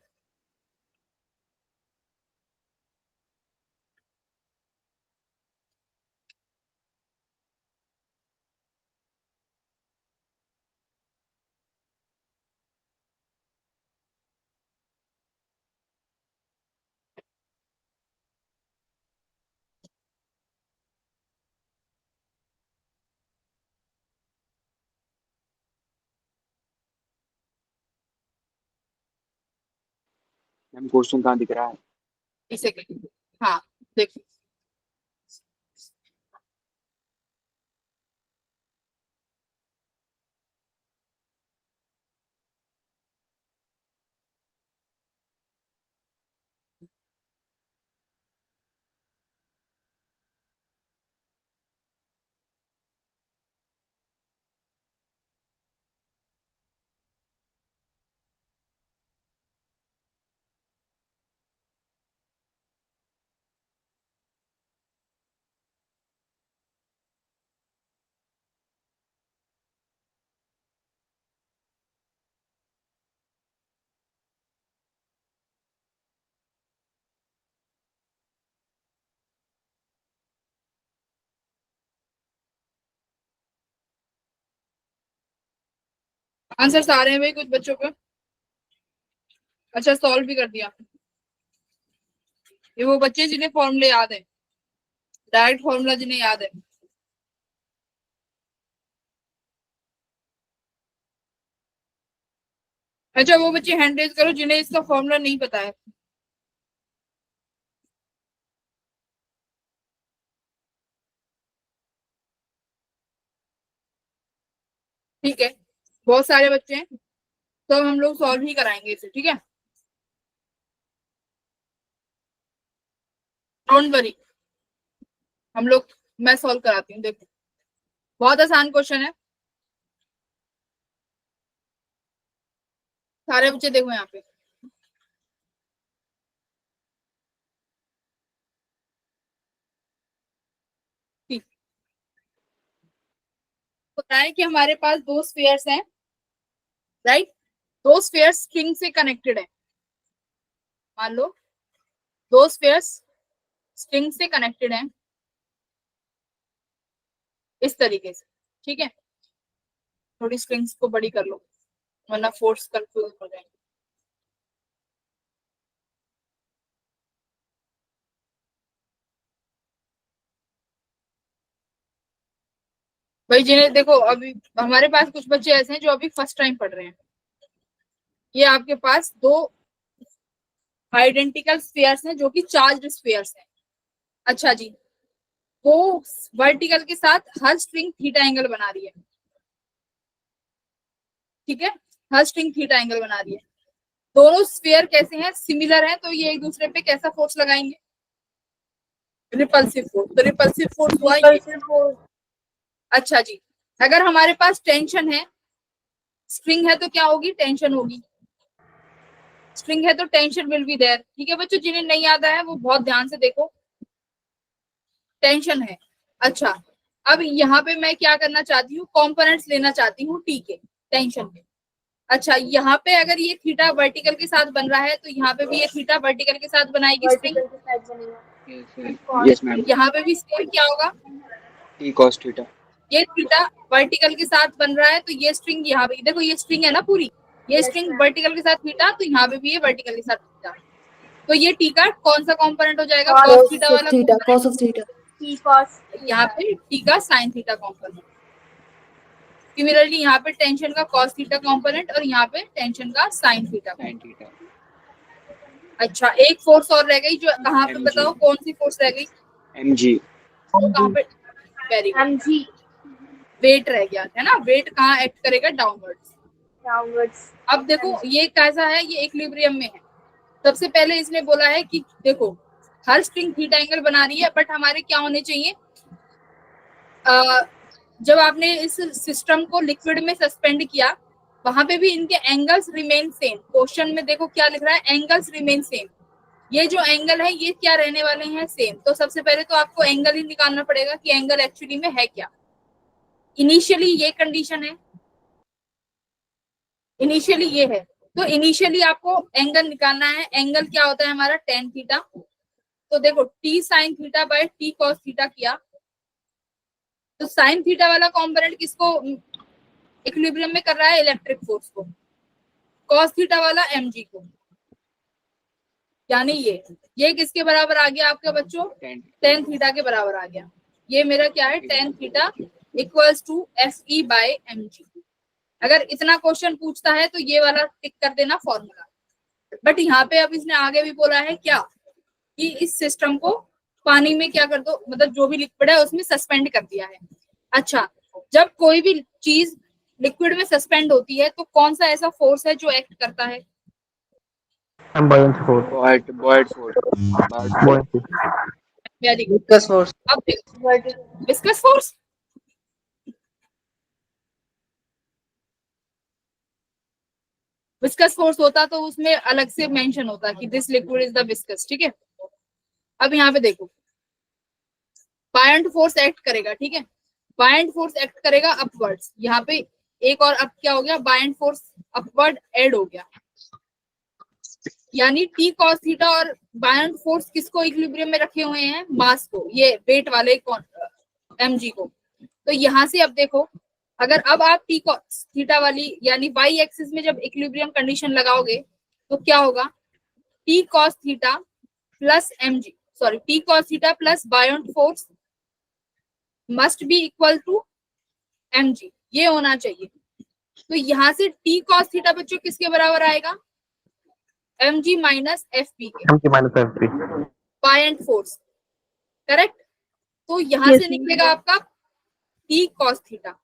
मैम क्वेश्चन कहाँ दिख रहा है? एक सेकेंड, हाँ देखो, आंसर आ रहे हैं भाई कुछ बच्चों को। अच्छा, सॉल्व भी कर दिया। ये वो बच्चे जिन्हें फॉर्मूले याद है, डायरेक्ट फॉर्मूला जिन्हें याद है। अच्छा, वो बच्चे हैंड रेज करो जिन्हें इसका फॉर्मूला नहीं पता है। ठीक है, बहुत सारे बच्चे हैं, तो हम लोग सॉल्व ही कराएंगे इसे, ठीक है, डोंट वरी। हम लोग, मैं सॉल्व कराती हूँ, देखो बहुत आसान क्वेश्चन है। सारे बच्चे देखो यहाँ पे, ठीक, होता है कि हमारे पास दो स्फीयर्स हैं, राइट। दो स्फीयर्स स्ट्रिंग से कनेक्टेड है, मान लो दो स्फीयर्स स्ट्रिंग से कनेक्टेड हैं इस तरीके से, ठीक है। थोड़ी स्ट्रिंग्स को बड़ी कर लो, वरना फोर्स कंफ्यूज हो जाएंगे। भाई जिन्हें देखो, अभी हमारे पास कुछ बच्चे ऐसे हैं जो अभी फर्स्ट टाइम पढ़ रहे हैं। ये आपके पास दो आइडेंटिकल स्फीयर्स हैं जो कि चार्ज्ड स्फीयर्स हैं। अच्छा जी, वो वर्टिकल के साथ हर स्ट्रिंग थीटा एंगल बना रही है, ठीक है, हर स्ट्रिंग थीटा एंगल बना रही है। दोनों स्फीयर कैसे हैं, सिमिलर हैं, तो ये एक दूसरे पे कैसा फोर्स लगाएंगे, रिपल्सिव फोर्स। तो रिपल्सिव फोर्स हुआ ये, अच्छा जी, अगर हमारे पास टेंशन है, स्ट्रिंग है तो क्या होगी, टेंशन होगी। स्ट्रिंग है तो टेंशन विल बी देयर। ठीक है बच्चों, जिन्हें नहीं आता है वो बहुत ध्यान से देखो, टेंशन है। अच्छा, अब यहाँ पे मैं क्या करना चाहती हूँ, कंपोनेंट्स लेना चाहती हूँ टी के टेंशन में। अच्छा, यहाँ पे अगर ये थीटा वर्टिकल के साथ बन रहा है तो यहाँ पे भी ये थीटा वर्टिकल के साथ बनाएगी स्ट्रिंग। वर्टिकल के साथ बनेगा। यस मैम, यहाँ पे भी सेम क्या होगा, टी कॉस थीटा। ये थीटा वर्टिकल के साथ बन रहा है तो ये स्ट्रिंग यहाँ पे देखो, ये स्ट्रिंग है ना पूरी, ये Yes, स्ट्रिंग ma'am. वर्टिकल के साथ थीटा, तो यहाँ पे भी ये वर्टिकल के साथ थीटा। तो ये टी का कौन सा कंपोनेंट हो जाएगा, Cos cos थीटा वाला theta, component। cos of theta. T cos यहाँ पे टी का साइन थीटा कंपोनेंट। सिमिलरली यहाँ पे टेंशन का cos थीटा कंपोनेंट और यहाँ पे टेंशन का साइन थीटा। Sine theta. अच्छा, एक फोर्स और रह गई, जो कहाँ पे mg, बताओ कौन सी फोर्स रह गई, mg, वो कहाँ पे, वेरी गुड, mg वेट रह गया है ना। वेट कहाँ एक्ट करेगा, डाउनवर्ड्स। downwards। अब देखो ये कैसा है, ये इक्विलिब्रियम में है। सबसे पहले इसने बोला है कि देखो हर स्ट्रिंग थीटा एंगल बना रही है, बट हमारे क्या होने चाहिए, जब आपने इस सिस्टम को लिक्विड में सस्पेंड किया वहां पे भी इनके एंगल्स रिमेन सेम। क्वेश्चन में देखो क्या लिख रहा है, एंगल्स रिमेन सेम। ये जो एंगल है ये क्या रहने वाले हैं, सेम। तो सबसे पहले तो आपको एंगल ही निकालना पड़ेगा कि एंगल एक्चुअली में है क्या। इनिशियली ये कंडीशन है, इनिशियली ये है, तो इनिशियली आपको एंगल निकालना है। एंगल क्या होता है हमारा, टेन थीटा। तो देखो T sine theta by T cos theta किया, तो साइन थीटा वाला कॉम्पोनेंट किसको इक्विलिब्रियम में कर रहा है, इलेक्ट्रिक फोर्स को। कॉस थीटा वाला mg को, यानी ये किसके बराबर आ गया आपके बच्चों, टेन थीटा के बराबर आ गया। ये मेरा क्या है, tan theta equals to F E by mg। अगर इतना क्वेश्चन पूछता है तो ये वाला टिक कर देना फॉर्मूला। बट यहाँ पे अब इसने आगे भी बोला है क्या, कि इस सिस्टम को पानी में क्या कर दो, मतलब जो भी लिक्विड है उसमें सस्पेंड कर दिया है। अच्छा, जब कोई भी चीज लिक्विड में सस्पेंड होती है तो कौन सा ऐसा फोर्स है जो एक्ट करता है, buoyant force, very good. Viscous force. अब देखो vertical viscous force, viscous force होता तो उसमें अलग से मेंशन होता कि this liquid is the viscous. ठीक है, अब यहाँ पे देखो बायंट फोर्स एक्ट करेगा। ठीक है, बायंट फोर्स एक्ट करेगा अपवर्ड्स। यहाँ पे एक और अब क्या हो गया, बायंट फोर्स अपवर्ड ऐड हो गया, यानी टी कॉस थीटा और बायंट फोर्स किसको इक्विलिब्रियम में रखे हुए हैं, मास को, ये वेट वाले mg को। तो यहाँ से अब देखो, अगर अब आप टी कॉस थीटा वाली यानी वाई एक्सिस में जब इक्विलिब्रियम कंडीशन लगाओगे तो क्या होगा, T cos theta plus mg, sorry T cos theta plus buoyant force must be equal to mg, ये होना चाहिए। तो यहाँ से टी कॉस थीटा बच्चों किसके बराबर आएगा, mg माइनस एफ पी के, बायंट फोर्स, करेक्ट। तो यहाँ से निकलेगा आपका T cos theta.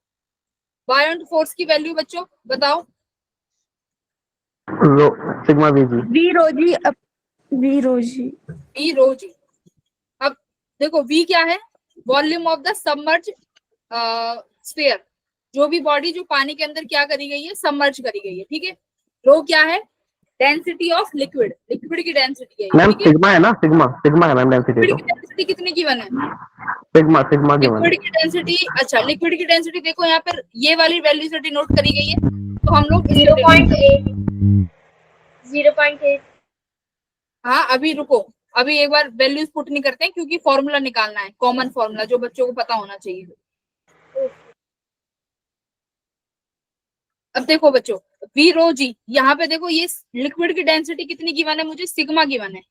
Buoyant force की वैल्यू बच्चों बताओ, सिग्मा वीजी। वी रोजी वी रोजी वी रो जी। अब देखो वी क्या है, volume of the submerge sphere, जो भी बॉडी जो पानी के अंदर क्या करी गई है, सबमर्ज करी गई है। ठीक है, रो क्या है, डेंसिटी ऑफ लिक्विड, लिक्विड की डेंसिटी है। मैम सिग्मा है ना, सिग्मा है मैम डेंसिटी। लिक्विड की डेंसिटी कितनी गिवन है, सिग्मा गिवन। लिक्विड की डेंसिटी, अच्छा लिक्विड की डेंसिटी देखो यहाँ पर ये वाली वैल्यू से डिनोट करी गई है, तो हम लोग 0.8 0.8। हाँ अभी रुको, अभी एक बार वैल्यूज पुट नहीं करते हैं क्योंकि फॉर्मूला निकालना है, कॉमन फॉर्मूला जो बच्चों को पता होना चाहिए। अब देखो बच्चों, वी रो जी, यहाँ पे देखो ये लिक्विड की डेंसिटी कितनी गिवन है, मुझे सिग्मा गिवन है।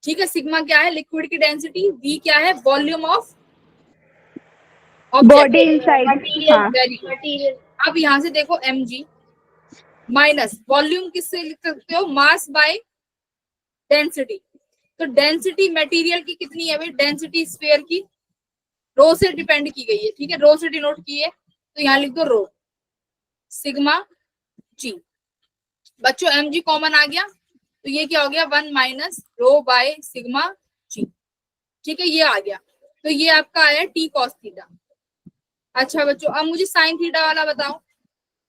ठीक है, सिग्मा क्या है, लिक्विड की डेंसिटी, वी क्या है, वॉल्यूम ऑफ बॉडी इनसाइड। हाँ, मटेरियल अब यहाँ से देखो mg माइनस वॉल्यूम किससे लिख सकते हो, मास बाय डेंसिटी। तो डेंसिटी मटेरियल की कितनी है भाई, डेंसिटी स्फीयर की रो से डिपेंड की गई है। ठीक है, रो से डिनोट की है, तो यहाँ लिख दो रो सिग्मा जी। बच्चों mg कॉमन आ गया, तो ये क्या हो गया, 1 माइनस रो बाय सिग्मा जी। ठीक है, ये आ गया, तो ये आपका आया टी कॉस थीटा। अच्छा बच्चों, अब मुझे साइन थीटा वाला बताओ।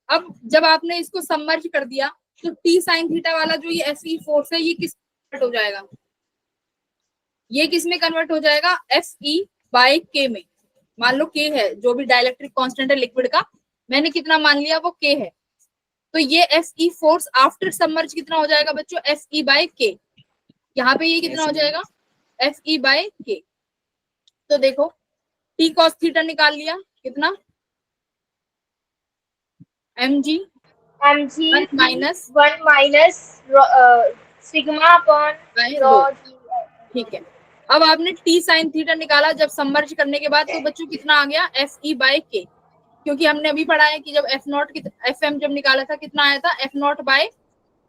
अब जब आपने इसको सबमर्ज कर दिया तो टी साइन थीटा वाला जो ये एफ ई फोर्स है ये किस कन्वर्ट हो जाएगा? ये किस में कन्वर्ट हो जाएगा? एफ ई बाय के में। मान लो के है, जो भी डाइलेक्ट्रिक कांस्टेंट है लिक्विड का, मैंने कितना मान लिया, वो के है। तो ये F E force after submerge कितना हो जाएगा बच्चों? एफ ई बाय के। यहाँ पे ये कितना हो जाएगा? F E by K. तो देखो टी कॉस थीटा निकाल लिया, कितना? M G minus sigma upon rho. ठीक है। अब आपने टी साइन थीटा निकाला जब सबमर्ज करने के बाद, तो बच्चों कितना आ गया? एफ ई बाय के। क्योंकि हमने अभी पढ़ा है कि जब एफ नॉट एफ एम जब निकाला था कितना आया था? F naught by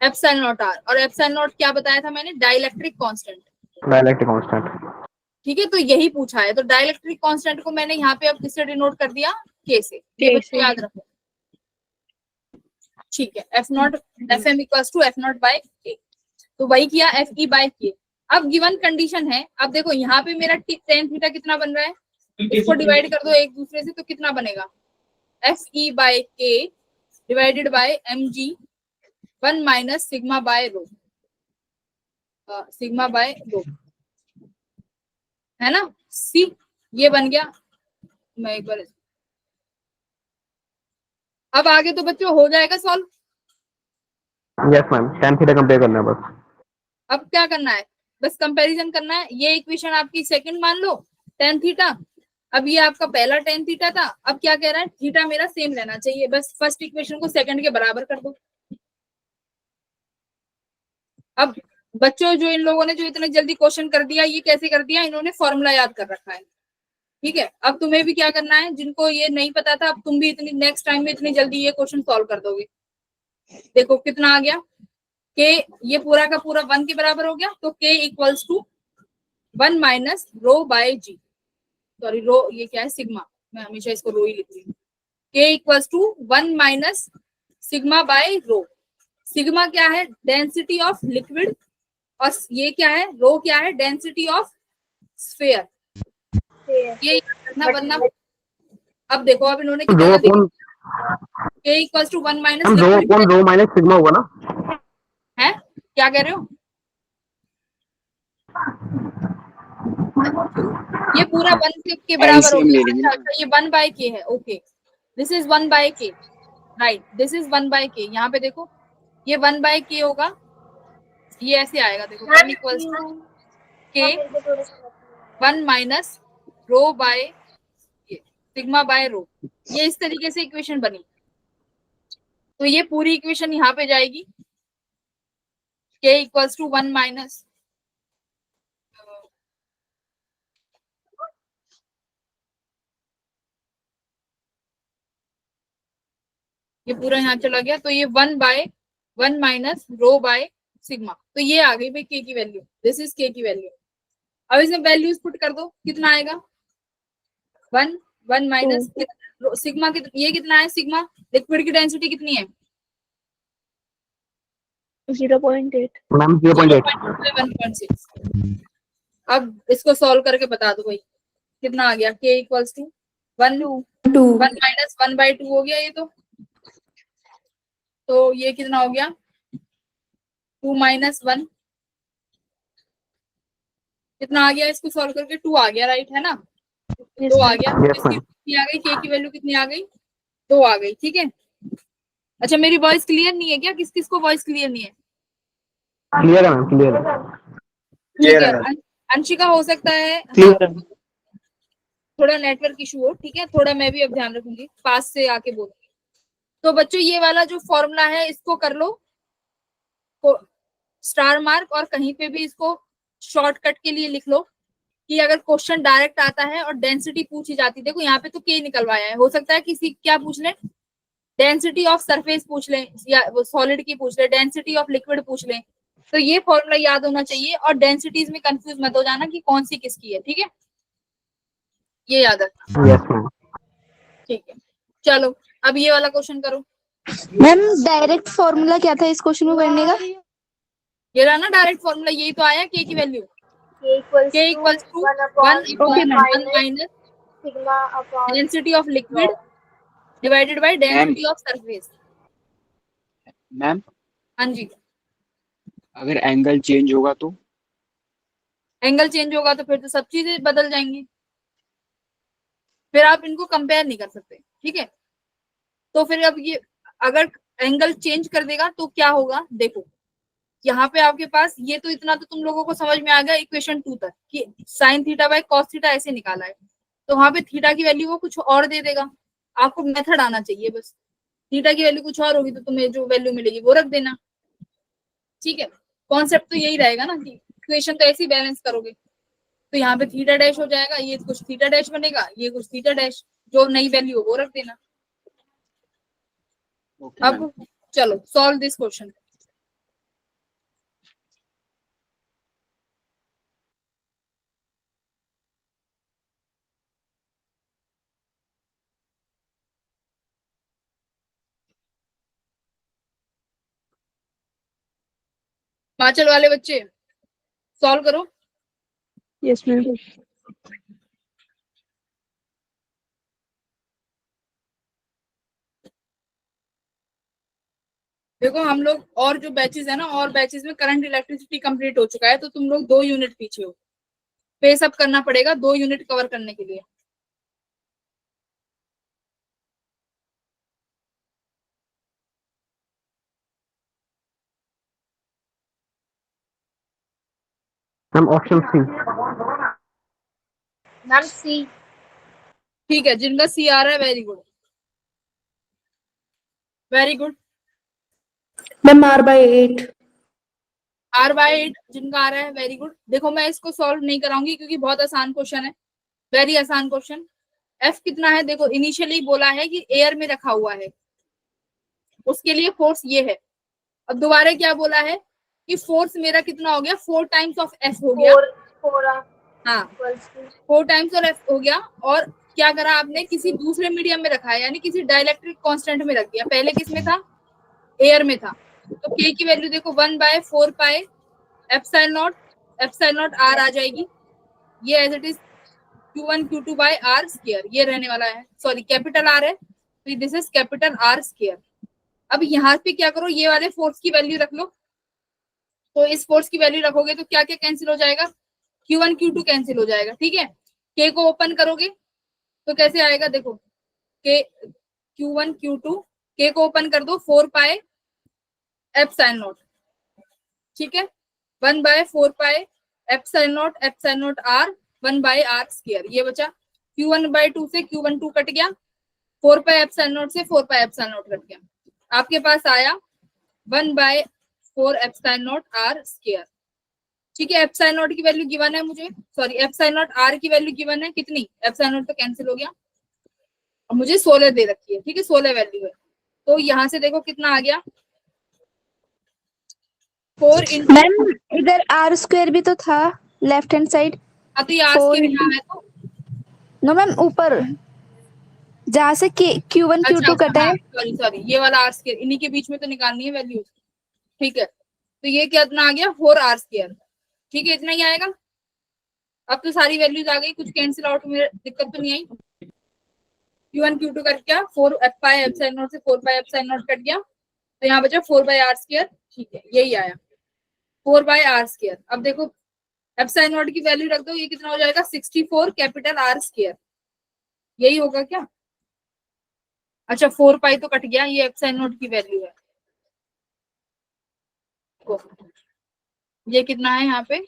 epsilon naught R. और एप्सिलॉन नॉट क्या बताया था मैंने? Dielectric constant. Dielectric constant. ठीक है, तो यही पूछा है। तो डाइलेक्ट्रिक कांस्टेंट को मैंने यहाँ पे अब किससे डिनोट कर दिया? के से। ये बच्चों याद रखो। ठीक है, F naught F M equal to F naught by K. तो वही किया, एफ ई बाय के। अब गिवन कंडीशन है, अब देखो यहाँ पे मेरा टेन थीटा कितना बन रहा है, इसको डिवाइड कर दो एक दूसरे से, तो कितना बनेगा? F E by K divided by M G 1 minus sigma by rho, sigma by rho, है ना? सी ये बन गया। मैं एक बार अब आगे तो बच्चों हो जाएगा solve. Yes ma'am, tan theta compare करना है बस। अब क्या करना है? बस कंपैरिजन करना है। ये इक्वेशन आपकी सेकंड मान लो, tan थीटा। अब ये आपका पहला tan थीटा था। अब क्या कह रहा है? थीटा मेरा सेम रहना चाहिए। बस फर्स्ट इक्वेशन को सेकंड के बराबर कर दो। अब बच्चों जो इन लोगों ने जो इतने जल्दी क्वेश्चन कर दिया, ये कैसे कर दिया? इन्होंने फॉर्मूला याद कर रखा है। ठीक है, अब तुम्हें भी क्या करना है, जिनको ये नहीं पता था, अब तुम भी इतनी नेक्स्ट टाइम में इतनी जल्दी ये क्वेश्चन सॉल्व कर दोगे। देखो कितना आ गया? के ये पूरा का पूरा 1 के बराबर हो गया, तो K equals to 1 minus rho by G. Sorry, rho ये क्या है? सिग्मा। मैं हमेशा इसको रो ही लिखती हूँ। K equals to 1 minus sigma by rho. Sigma क्या है? Density of liquid. और ये क्या है? रो क्या है? Density of sphere. ये बनना। अब देखो, अब इन्होंने कितना दिया? K equals to 1 minus rho minus sigma होगा ना? है? क्या कह रहे हो? ये पूरा 1 के बराबर हो गया। अच्छा, ये 1 बाय के है। ओके, दिस इज 1 बाय के, राइट? दिस इज 1 बाय के। यहाँ पे देखो, ये 1 बाय के होगा, ये ऐसे आएगा। देखो 1 equals to K 1 minus rho by sigma by rho. ये इस तरीके से इक्वेशन बनी। तो ये पूरी इक्वेशन यहाँ पे जाएगी, के इक्वल्स टू 1 माइनस ये पूरा यहाँ चला गया। तो ये 1 माइनस रो बाय सिग्मा। तो ये आ गई भाई के की वैल्यू। दिस इज के की वैल्यू। अब इसमें वैल्यूज पुट कर दो, कितना आएगा? 1 माइनस सिग्मा ये कितना है? सिग्मा लिक्विड की डेंसिटी कितनी है? 0.8 मैम 0.8। 1.6। अब इसको सॉल्व करके बता दो भाई कितना आ गया? के इक्वल्स टू 1 माइनस 1/2 हो गया ये। तो ये कितना हो गया? 2 माइनस 1 कितना आ गया? इसको सॉल्व करके 2 आ गया, राइट है ना? 2 आ गया। इसकी कितनी आ गई? के की वैल्यू कितनी आ गई? 2 आ गई। ठीक है। अच्छा, मेरी वॉइस क्लियर नहीं है क्या? किस किस को वॉइस क्लियर नहीं है? क्लियर है मैम, क्लियर है। ठीक है, अंशिका हो सकता है थोड़ा नेटवर्क इशू हो। ठीक है, थोड़ा मैं भी अब ध्यान रखूंगी, पास से आके बोलूंगी। तो बच्चों ये वाला जो फॉर्मूला है इसको कर लो स्टार मार्क, और कहीं पे भी इसको शॉर्टकट के लिए लिख लो कि अगर क्वेश्चन डायरेक्ट आता है और डेंसिटी पूछी जाती, देखो यहाँ पे तो के निकलवाया है, हो सकता है किसी क्या पूछ ले, डेंसिटी ऑफ सरफेस पूछ ले, या सॉलिड की पूछ ले, डेंसिटी ऑफ लिक्विड पूछ ले। तो ये फॉर्मूला याद होना चाहिए, और डेंसिटीज में कंफ्यूज मत हो जाना कि कौन सी किसकी है। ठीक है, ये याद रखना। ठीक है, चलो अब ये वाला क्वेश्चन करो। मैम डायरेक्ट फॉर्मूला क्या था इस क्वेश्चन को करने का? ये रहा ना डायरेक्ट फॉर्मूला, यही तो आया के की value. K equals to 1 minus sigma upon density of liquid divided by density of surface. Ma'am हाँ जी, अगर एंगल चेंज होगा तो एंगल चेंज होगा तो फिर तो सब चीजें बदल जाएंगी, फिर आप इनको कंपेयर नहीं कर सकते, ठीक है। तो फिर अब ये अगर एंगल चेंज कर देगा तो क्या होगा, देखो यहाँ पे आपके पास ये तो इतना तो तुम लोगों को समझ में आ गया इक्वेशन 2 तक कि sine theta by cos theta ऐसे निकाला है, तो वहां पे थीटा की वैल्यू वो कुछ और दे देगा, आपको मेथड आना चाहिए बस। थीटा की वैल्यू कुछ और होगी तो तुम्हें जो वैल्यू मिलेगी वो रख देना, ठीक है। कॉन्सेप्ट तो यही रहेगा ना कि इक्वेशन तो ऐसे ही बैलेंस करोगे, तो यहाँ पे थीटा डैश हो जाएगा, ये कुछ थीटा डैश बनेगा, ये कुछ थीटा डैश, जो नई वैल्यू हो वो रख देना। Okay ma'am. अब चलो सॉल्व दिस क्वेश्चन। हिमाचल वाले बच्चे सॉल्व करो। Yes ma'am. देखो हम लोग और जो बैचेस है ना, और बैचेस में करंट इलेक्ट्रिसिटी कंप्लीट हो चुका है, तो तुम लोग 2 यूनिट पीछे हो, पे सब करना पड़ेगा 2 यूनिट कवर करने के लिए। Ma'am option C. Ma'am C. ठीक है, जिनका सी आ रहा है very good, very good. Ma'am R/8। R/8 जिनका आ रहा है वेरी गुड। देखो मैं इसको सॉल्व नहीं कराऊंगी क्योंकि बहुत आसान क्वेश्चन है, वेरी आसान क्वेश्चन। F कितना है, देखो इनिशियली बोला है कि एयर में रखा हुआ है, उसके लिए फोर्स ये है। अब दोबारा क्या बोला है कि फोर्स मेरा कितना हो गया, 4 टाइम्स ऑफ F हो गया। 4 हाँ 4 टाइम्स और F हो गया। और क्या करा आपने, किसी दूसरे मीडियम में रखा है, यानी किसी डाइलेक्ट्रिक कांस्टेंट में रख दिया। पहले किस में था, एयर में था। तो K की वैल्यू देखो 1/4 पाई एप्सिलॉन नॉट R आ जाएगी। ये as it is Q1 Q2 by R square, ये रहने वाला है। सॉरी कैपिटल R है, तो this is capital R square. अब यहाँ पे क्या करो, ये वाले फोर्स की वैल्यू रख लो। तो इस फोर्स की वैल्यू रखोगे तो क्या क्या कैंसिल हो जाएगा, Q1 Q2 कैंसिल हो जाएगा, ठीक है। K को ओपन करोगे तो कैसे आएगा, देखो K Q1 Q2, K को ओपन कर दो 4 पाई एप्सिलॉन नॉट, ठीक है। 1/4 pi epsilon naught R 1/R square, ये बचा। Q1/2 से Q1 कट गया, 4 पाई एप्सिलॉन नॉट से 4 पाई एप्सिलॉन नॉट कट गया, आपके पास आया 1/4 एप्सिलॉन नॉट R स्क्वायर, ठीक है। एप्सिलॉन नॉट की वैल्यू गिवन है मुझे, सॉरी एप्सिलॉन नॉट R की वैल्यू गिवन है कितनी, एप्सिलॉन नॉट तो कैंसिल हो गया, और मुझे 16 दे रखी है, ठीक है 16 वैल्यू है। तो यहाँ से देखो कितना आ गया, 4 इंटू। मैम इधर R² भी तो था लेफ्ट हैंड साइड। हाँ तो ये R स्क्वायर यहाँ है तो नो मैम ऊपर जहाँ से Q1 Q2 कटा है। सॉरी सॉरी, ये वाला R स्क्वायर इन्हीं के बीच में तो निकालनी है वैल्यू, ठीक है। तो ये कितना आ गया 4R स्क्वायर, ठीक है इतना ही आएगा। अब तो सारी वैल्यूज आ गई, कुछ कैंसिल आउट में दिक्कत तो नहीं आई। Q1 Q2 कट गया, 4 पाई एप्सिलॉन नॉट से 4 पाई एप्सिलॉन नॉट कट गया, तो यहाँ बचा 4/R स्क्वायर, ठीक है यही आया 4/R स्क्वायर। अब देखो एप्सिलॉन नॉट की वैल्यू रख दो, ये कितना हो जाएगा 64 कैपिटल R स्क्वायर, यही होगा क्या। अच्छा 4 पाई तो कट गया, ये एप्सिलॉन नॉट की वैल्यू है, ये कितना है यहाँ पे,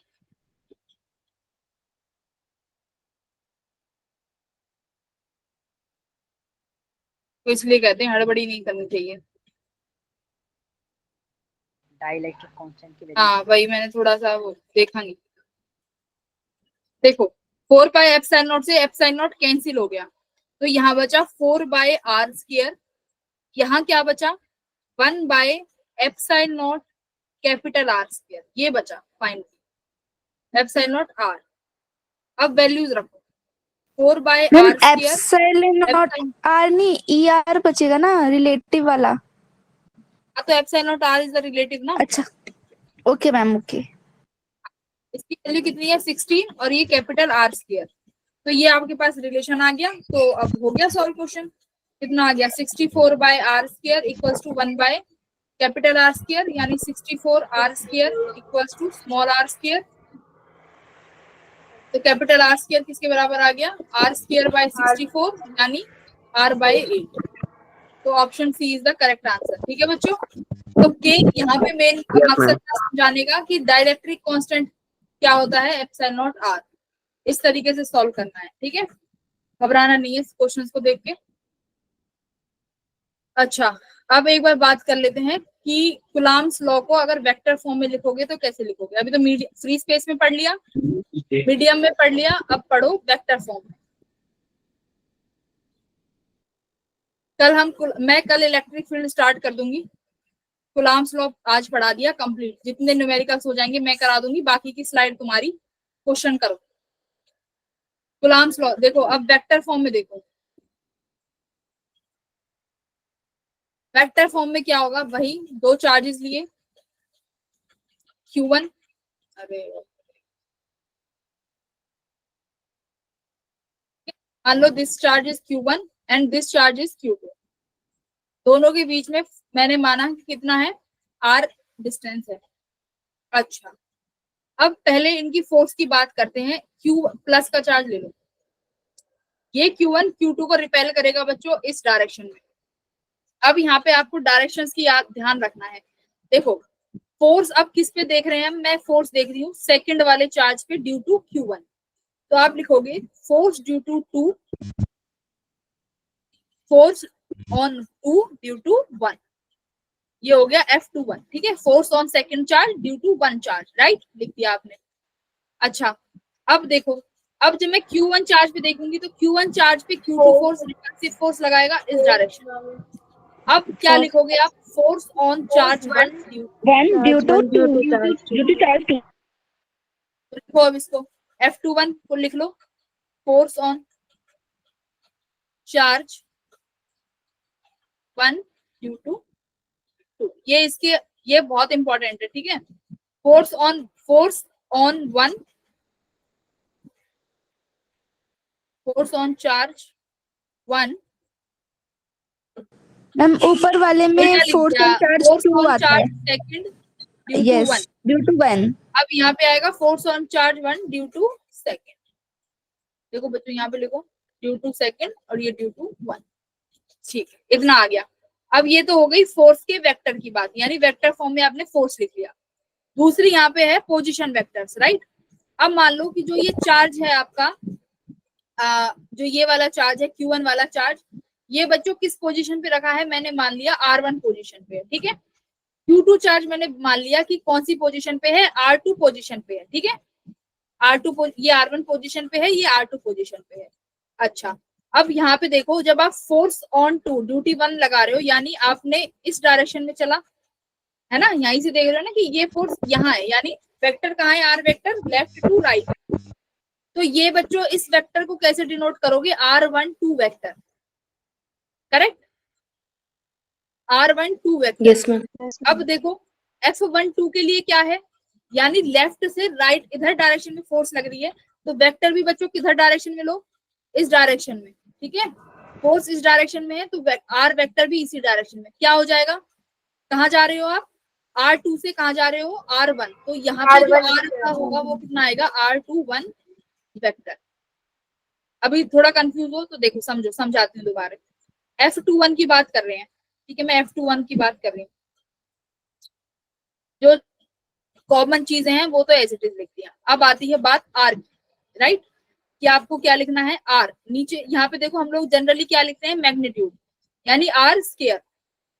तो इसलिए कहते हैं हड़बड़ी नहीं करनी चाहिए। डाइलेक्ट्रिक कांस्टेंट की हाँ वही मैंने थोड़ा सा वो देखा नहीं। देखो 4 पाई एप्सिलॉन नॉट से एप्सिलॉन नॉट कैंसिल हो गया, तो यहाँ बचा 4/R स्क्वायर, यहाँ क्या बचा 1/एप्सिलॉन नॉट कैपिटल R स्क्वायर, ये बचा फाइनली एप्सिलॉन नॉट R। अब वैल्यूज रखो 4/R square, epsilon naught R नहीं ER बचेगा ना रिलेटिव वाला। तो epsilon naught R is the relative ना। अच्छा ओके मैम ओके। इसकी वैल्यू कितनी है 16 और ये कैपिटल R स्क्वायर, तो ये आपके पास रिलेशन आ गया। तो अब हो गया सॉल्व क्वेश्चन। कितना आ गया 64 by R square equals to 1 by capital R square, यानी 64 R square equals to small R square. तो कैपिटल आर स्क्वायर किसके बराबर आ गया, आर स्क्वायर बाय 64 यानी आर बाय 8। तो option C is the correct answer. ठीक है बच्चों। तो के यहाँ पे मेन मकसद था समझाने का कि डाइलेक्ट्रिक कांस्टेंट क्या होता है, एप्सिलॉन नॉट आर। इस तरीके से सॉल्व करना है। ठीक है, घबराना नहीं है इस क्वेश्चन को देख के। अच्छा, अब एक बार बात कर लेते हैं कि कुलाम्स लॉ को अगर वेक्टर फॉर्म में लिखोगे तो कैसे लिखोगे। अभी तो फ्री स्पेस में पढ़ लिया, मीडियम में पढ़ लिया, अब पढ़ो वेक्टर फॉर्म में। मैं कल इलेक्ट्रिक फील्ड स्टार्ट कर दूंगी। कुलाम्स लॉ आज पढ़ा दिया कंप्लीट। जितने न्यूमेरिकल्स हो जाएंगे मैं करा दूंगी, बाकी की स्लाइड तुम्हारी क्वेश्चन करो। कुलाम्स लॉ देखो, अब वेक्टर फॉर्म में देखो। वेक्टर फॉर्म में क्या होगा, वही दो चार्जेस लिए Q1, मान लो this charge is Q1 and this charge is Q2। दोनों के बीच में मैंने माना कि कितना है, R डिस्टेंस है। अच्छा, अब पहले इनकी फोर्स की बात करते हैं। Q प्लस का चार्ज ले लो, ये Q1 Q2 को रिपेल करेगा बच्चों इस डायरेक्शन में। अब यहाँ पे आपको डायरेक्शंस की ध्यान रखना है। देखो फोर्स अब किस पे देख रहे हैं हम, मैं फोर्स देख रही हूँ सेकंड वाले चार्ज पे ड्यू टू Q1। तो आप लिखोगे force due to 2, force on 2 due to 1। ये हो गया F21। ठीक है, force on second charge due to 1 charge, right, लिख दिया आपने। अच्छा, अब देखो, अब जब मैं Q1 चार्ज पे देखूंगी तो Q1 चार्ज पे Q2 फोर्स रिपल्सिव फोर्स लगाएगा इस डायरेक्शन में। अब क्या लिखोगे आप, force on charge 1 due to 2। लिखो अब इसको, F21 को लिख लो, force on charge 1 due to 2। ये बहुत इंपॉर्टेंट है। ठीक है, force on 1, force on charge 1। Ma'am ऊपर वाले में फोर्स ऑन चार्ज 2 आता है। Second yes, due to 1। अब यहाँ पे आएगा force on charge 1 due to second. देखो बच्चों यहाँ पे लिखो ड्यू टू सेकंड और ये ड्यू टू 1। ठीक है, इतना आ गया। अब ये तो हो गई फोर्स के वेक्टर की बात, यानी वेक्टर फॉर्म में आपने फोर्स लिख लिया। दूसरी यहाँ पे है पोजीशन वेक्टर्स, राइट। अब मान लो कि जो ये चार्ज है आपका, जो ये वाला चार्ज है Q1 वाला चार्ज, ये बच्चों किस पोजीशन पे रखा है, मैंने मान लिया R1 पोजीशन पे है। ठीक है, Q2 चार्ज मैंने मान लिया कि कौन सी पोजीशन पे है, R2 पोजीशन पे है। ठीक है, ये R1 पोजीशन पे है, ये R2 पोजीशन पे है। अच्छा, अब यहाँ पे देखो, जब आप फोर्स ऑन 2 ड्यूटी 1 लगा रहे हो, यानी आपने इस डायरेक्शन में चला है ना, यहीं से देख रहे हो ना कि ये फोर्स यहाँ है, यानी वेक्टर कहाँ है, R vector left to right. तो ये बच्चों इस वेक्टर को कैसे डिनोट करोगे, R12 vector, correct, R12 vector. Yes ma'am. अब देखो F12 के लिए क्या है, यानी लेफ्ट से राइट इधर डायरेक्शन में फोर्स लग रही है, तो वेक्टर भी बच्चों किधर डायरेक्शन में लो, इस डायरेक्शन में। ठीक है, फोर्स इस डायरेक्शन में है तो आर वेक्टर भी इसी डायरेक्शन में। क्या हो जाएगा, कहाँ जा रहे हो आप, R2 से कहाँ जा रहे हो, R1। तो यहाँ पे जो R का होगा वो कितना आएगा, R21 वेक्टर। अभी थोड़ा कंफ्यूज हो तो देखो समझो, समझाते हैं दोबारा। F21 की बात कर रहे हैं। ठीक है, मैं F21 की बात कर रही हूँ। जो कॉमन चीजें हैं वो तो एज इट इज लिख दिया। अब आती है बात R की, राइट, कि आपको क्या लिखना है, R। नीचे यहाँ पे देखो हम लोग जनरली क्या लिखते हैं, मैग्नीट्यूड, यानी R स्क्वायर।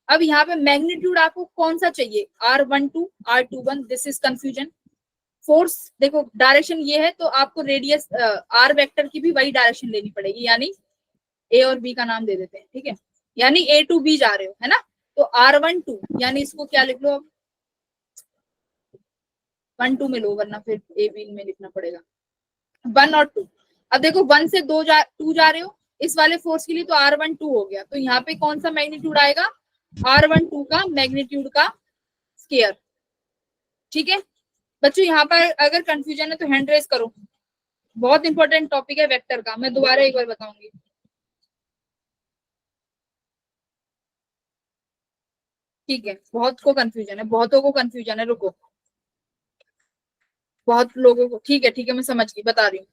अब यहाँ पे मैग्नीट्यूड आपको कौन सा चाहिए, R12, R21, this is confusion. Force देखो डायरेक्शन ये है तो आपको रेडियस R वेक्टर की भी वही डायरेक्शन लेनी पड़ेगी, यानी A और B का नाम दे देते हैं। ठीक है, यानी A to B जा रहे हो, है ना, तो R12, यानी इसको क्या लिख लो, अब 1 2 में लो, वरना फिर A B में लिखना पड़ेगा 1 और 2। अब देखो 1 से 2 जा रहे हो इस वाले फोर्स के लिए, तो R12 हो गया। तो यहाँ पे कौन सा मैग्नीट्यूड आएगा, R12 का मैग्नीट्यूड का स्क्वायर। ठीक है बच्चों, यहाँ पर अगर कंफ्यूजन है तो हैंड रेज करो। बहुत इंपॉर्टेंट टॉपिक है वेक्टर का, मैं दोबारा एक बार बताऊंगी। ठीक है, बहुत को कंफ्यूजन है, बहुतों को कंफ्यूजन है, रुको, बहुत लोगों को, ठीक है मैं समझ गई, बता रही हूँ।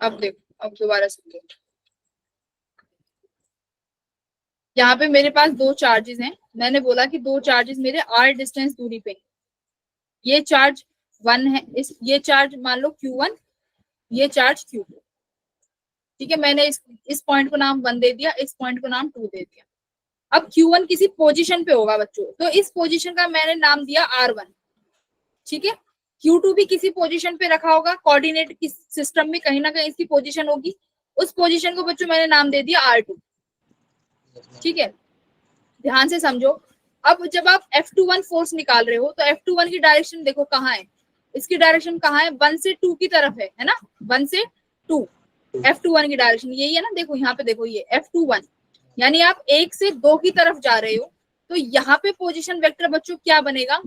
अब देखो, अब दोबारा समझो। यहाँ पे मेरे पास दो चार्जेस हैं, मैंने बोला कि दो चार्जेस मेरे r डिस्टेंस दूरी पे, ये चार्ज 1 है, ये चार्ज मान लो Q1, ये चार्ज Q2। ठीक है, मैंने इस पॉइंट को नाम 1 दे दिया, इस पॉइंट को नाम 2 दे दिया। अब Q1 किसी पोजीशन पे होगा बच्चों, तो इस पोजीशन का मैंने नाम दिया R1। ठीक है, Q2 भी किसी पोजीशन पे रखा होगा, कोऑर्डिनेट की सिस्टम में कहीं ना कहीं इसकी पोजीशन होगी, उस पोजीशन को बच्चों मैंने नाम दे दिया R2। ठीक है, ध्यान से समझो। अब जब आप F21 फोर्स निकाल रहे हो, तो F21 की डायरेक्शन देखो कहाँ है, इसकी डायरेक्शन कहाँ है, 1 से 2 की तरफ है ना, 1 से 2। F21 की डायरेक्शन यही है ना, देखो यहाँ पे देखो, ये F21, यानी आप 1 से 2 की तरफ जा रहे हो, तो यहाँ पे पोजीशन वेक्टर बच्चों क्या बनेगा,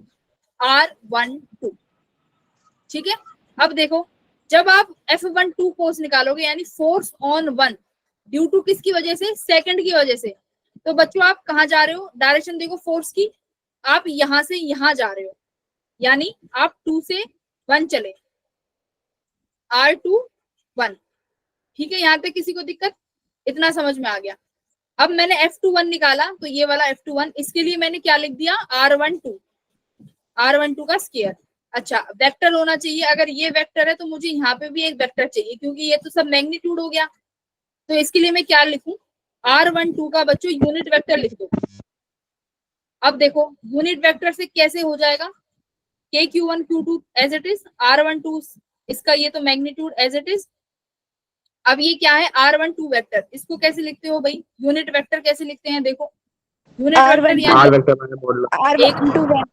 R12। ठीक है, अब देखो, जब आप F12 फोर्स निकालोगे, यानी फोर्स ऑन 1 ड्यू टू किसकी वजह से, सेकंड की वजह से, तो बच्चों आप कहाँ जा रहे हो, डायरेक्शन देखो फोर्स की, आप यहां से यहां जा रहे हो, यानी आप 2 से 1 चले, R21। ठीक है, यहाँ तक किसी को दिक्कत, इतना समझ में आ गया। अब मैंने F21 निकाला, तो ये वाला F21, इसके लिए मैंने क्या लिख दिया, R12 का स्केयर। अच्छा, वेक्टर होना चाहिए, अगर ये वेक्टर है तो मुझे यहाँ पे भी एक वेक्टर चाहिए, क्योंकि ये तो सब मैग्नीट्यूड हो गया, तो इसके लिए मैं क्या लिखूं, R12 का बच्चों यूनिट वेक्टर लिख दो। अब देखो यूनिट वेक्टर से कैसे हो जाएगा, KQ1 Q2 as it is, R12 इसका ये तो मैग्नीट्यूड एज इट इज। अब ये क्या है, R12 वेक्टर, इसको कैसे लिखते हो भाई, यूनिट वेक्टर कैसे लिखते हैं, देखो यूनिट वेक्टर यानी आर वेक्टर मैंने बोल रहा R12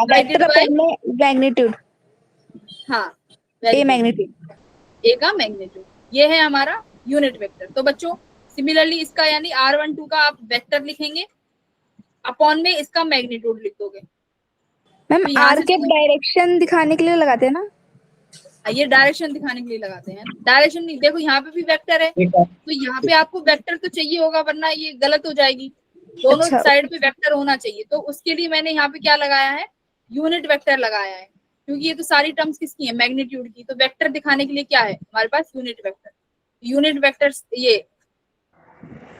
वेक्टर अपन में मैग्नीट्यूड, हाँ ए मैग्नीट्यूड, ए का मैग्नीट्यूड, ये है हमारा यूनिट वेक्टर। तो बच्चों सिमिलरली इसका यानी R12 का आप वेक्टर लिखेंगे, अपॉन में इसका मैग्नीट्यूड लिख दोगे। मैम तो यहाँ आर से के डायरेक्शन दिखाने के लिए लगाते हैं ना, ये डायरेक्शन दिखाने के लिए लगाते हैं, डायरेक्शन नहीं, देखो यहाँ पे भी वेक्टर है, तो यहाँ पे आपको वेक्टर तो चाहिए होगा, वरना ये गलत हो जाएगी, दोनों अच्छा। साइड पे वेक्टर होना चाहिए, तो उसके लिए मैंने यहाँ पे क्या लगाया है, यूनिट वेक्टर लगाया है, क्योंकि ये तो सारी टर्म्स किसकी है, मैग्नीट्यूड की, तो वेक्टर दिखाने के लिए क्या है हमारे पास, यूनिट वेक्टर। यूनिट वेक्टर ये,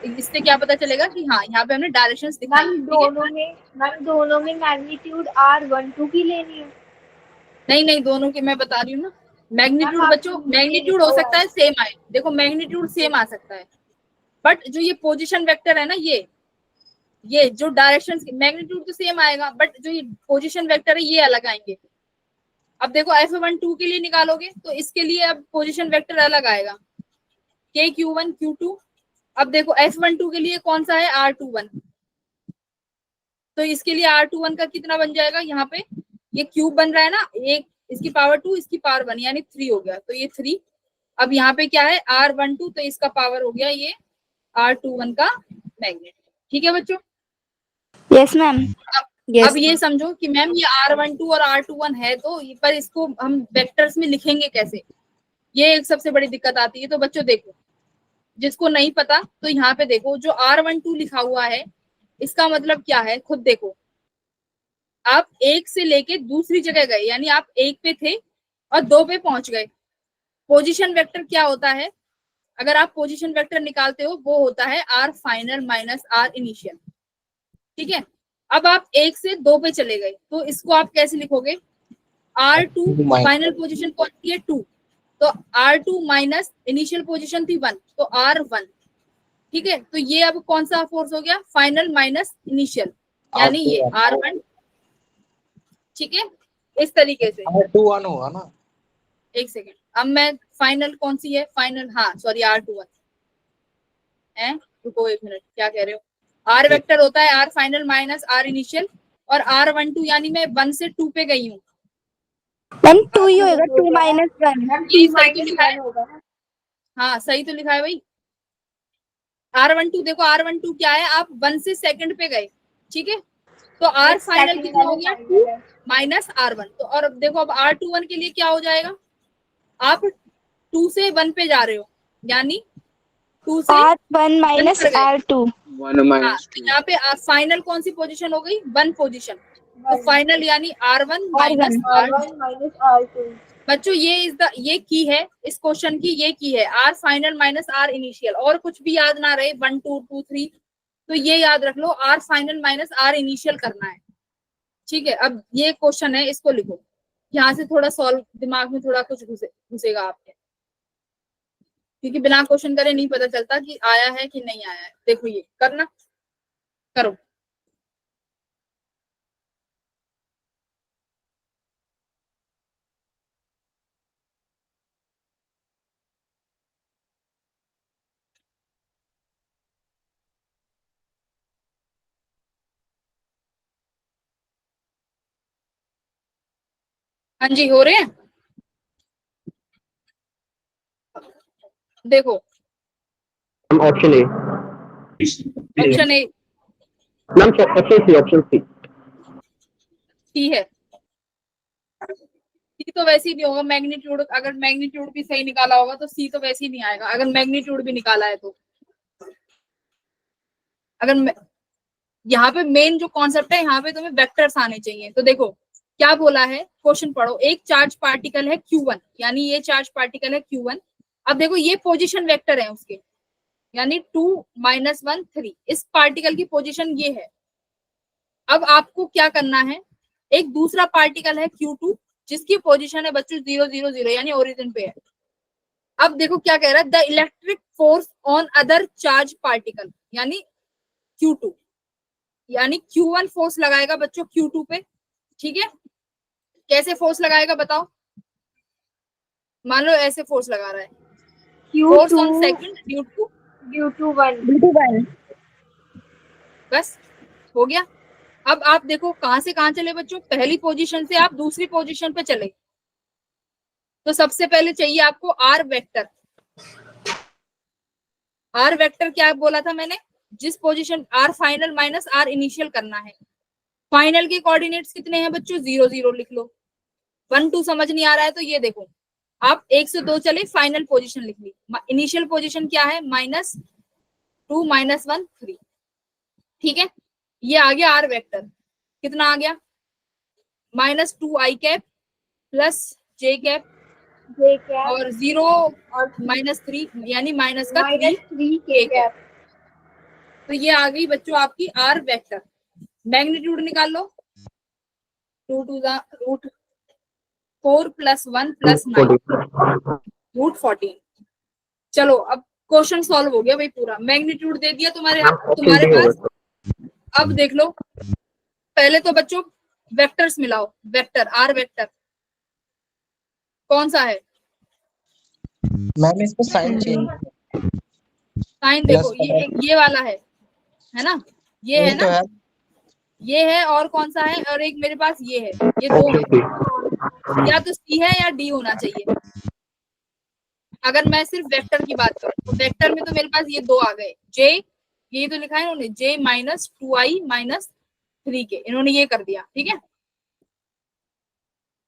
इससे क्या पता चलेगा कि हाँ यहाँ पे हमने डायरेक्शंस दिखाई। मैम दोनों में मैग्नीट्यूड R12 की लेनी है। नहीं दोनों के मैं बता रही हूँ ना, मैग्नीट्यूड बच्चों, मैग्नीट्यूड हो सकता है सेम आए, देखो मैग्नीट्यूड सेम आ सकता है, बट जो ये पोजीशन वेक्टर है ना, ये जो डायरेक्शन, मैग्नीट्यूड तो सेम आएगा, बट जो ये पोजीशन वेक्टर है ये अलग आएंगे। अब देखो F12 के लिए निकालोगे, तो इसके लिए अब पोजीशन वेक्टर अलग आएगा, KQ1 Q2। अब देखो F12 के लिए कौन सा है, R21, तो इसके लिए R21 का कितना बन जाएगा, यहाँ पे ये क्यूब बन रहा है ना, एक इसकी पावर 2 इसकी पावर 1 यानी 3 हो गया, तो ये 3। अब यहाँ पे क्या है R12, तो इसका पावर हो गया ये R21 का मैग्नीट्यूड। ठीक है बच्चों, यस मैम। अब ये समझो कि मैम ये R12 और R21 है, तो पर इसको हम वेक्टर्स में लिखेंगे कैसे, ये एक सबसे बड़ी दिक्कत आती है। तो बच्चों देखो, जिसको नहीं पता तो यहाँ पे देखो, जो R12 लिखा हुआ है इसका मतलब क्या है, खुद देखो, आप एक से लेके दूसरी जगह गए, यानी आप एक पे थे और 2 पे पहुंच गए। पोजीशन वेक्टर क्या होता है, अगर आप पोजीशन वेक्टर निकालते हो, वो होता है R final minus R initial. ठीक है, अब आप 1 से 2 पे चले गए, तो इसको आप कैसे लिखोगे, R2 फाइनल पोजीशन कौन सी है, 2, तो R2 माइनस इनिशियल पोजीशन थी 1, तो R1। ठीक है, तो ये अब कौन सा फोर्स हो गया, फाइनल माइनस इनिशियल, यानी ये R1। ठीक है, इस तरीके से R21 होगा ना, एक सेकेंड, अब मैं फाइनल कौन सी है, फाइनल, हाँ सॉरी R21 है, रुको एक मिनट, क्या कह रहे हो, R वेक्टर होता है R final minus R initial, और R12 यानी मैं 1 से 2 पे गई हूँ, मैम 2 ही होगा, 2 माइनस 1। मैम ये 2 सही तो माइनस लिखा है, 1 होगा ना। हाँ सही तो लिखा है भाई। R12 देखो, R12 क्या है, आप 1 से सेकंड पे गए, ठीक है, तो R फाइनल सेकंड कितना हो वाला गया, 2 फाइनल है। Minus R1। तो और अब देखो, अब R21 के लिए क्या हो जाएगा, आप 2 से 1 पे जा रहे हो, यानी 2 से R1 माइनस पर गए। R2। 1 हाँ, माइनस तो 2। यहाँ पे फाइनल कौन सी पोजीशन हो गई, 1 पोजीशन। तो फाइनल यानी R1 minus R2। R1 minus R2। बच्चों ये की है इस क्वेश्चन की, ये की है R final minus R initial, और कुछ भी याद ना रहे 1 2 2 3, तो ये याद रख लो R final minus R initial करना है, ठीक है। अब ये क्वेश्चन है, इसको लिखो, यहाँ से थोड़ा सॉल्व, दिमाग में थोड़ा कुछ घुसेगा आपके, क्योंकि बिना क्वेश्चन करे नहीं पता चलता कि आया है कि नहीं आया है। देखो ये करना, करो। हाँ जी, हो रहे हैं, देखो option A. Option A ma'am option C. C है, सी तो वैसे ही नहीं होगा, मैग्नीट्यूड, अगर मैग्नीट्यूड भी सही निकाला होगा तो सी तो वैसे ही नहीं आएगा, अगर मैग्नीट्यूड भी निकाला है तो। अगर यहाँ पे मेन जो कॉन्सेप्ट है, यहाँ पे तुम्हें वेक्टर्स आने चाहिए। तो देखो क्या बोला है, क्वेश्चन पढ़ो, एक चार्ज पार्टिकल है Q1, यानी ये चार्ज पार्टिकल है Q1। अब देखो ये पोजीशन वेक्टर है उसके, यानी 2 माइनस 1 3, इस पार्टिकल की पोजीशन ये है। अब आपको क्या करना है, एक दूसरा पार्टिकल है Q2 जिसकी पोजीशन है बच्चों 0 0 0, यानी ओरिजिन पे है। अब देखो क्या कह रहा है, the electric force on other charge particle, यानी Q2, यानी Q1 फोर्स लगाएगा बच्चों Q2 पे, ठीक है। कैसे फोर्स लगाएगा बताओ, मान लो ऐसे फोर्स लगा रहा है, force on second due to 1। बस हो गया। अब आप देखो कहां से कहां चले बच्चों, पहली पोजीशन से आप दूसरी पोजीशन पे चले, तो सबसे पहले चाहिए आपको आर वेक्टर। आर वेक्टर क्या बोला था मैंने, जिस position R final minus R initial करना है। फाइनल के कोऑर्डिनेट्स कितने हैं बच्चों, 0 0 लिख लो। 1 2 समझ नहीं आ रहा है तो ये देखो, आप 1 से 2 चले, फाइनल पोजीशन लिख ली। इनिशियल पोजीशन क्या है, -2 -1 3, ठीक है। ये आ गया आर वेक्टर, कितना आ गया, -2 i cap plus j cap और 0 और -3, यानी माइनस का 3 k कैप। तो ये आ गई बच्चों आपकी आर वेक्टर। मैग्नीट्यूड निकाल लो, 2 टू द रूट 4 + 1 + 9 √14। चलो अब क्वेश्चन सॉल्व हो गया भाई पूरा, मैग्नीट्यूड दे दिया तुम्हारे पास। अब देख लो, पहले तो बच्चों वेक्टर्स मिलाओ, वेक्टर आर वेक्टर कौन सा है, मैम इसको साइन चेंज, साइन देखो, ये वाला है ना, ये है तो ना, है ये है, और कौन सा है, और एक मेरे पास ये है, ये दो है, या तो सी है या डी होना चाहिए। अगर मैं सिर्फ वेक्टर की बात करूं तो वेक्टर में तो मेरे पास ये दो आ गए, जे, ये तो लिखा है इन्होंने, j -2i -3k, इन्होंने ये कर दिया, ठीक है।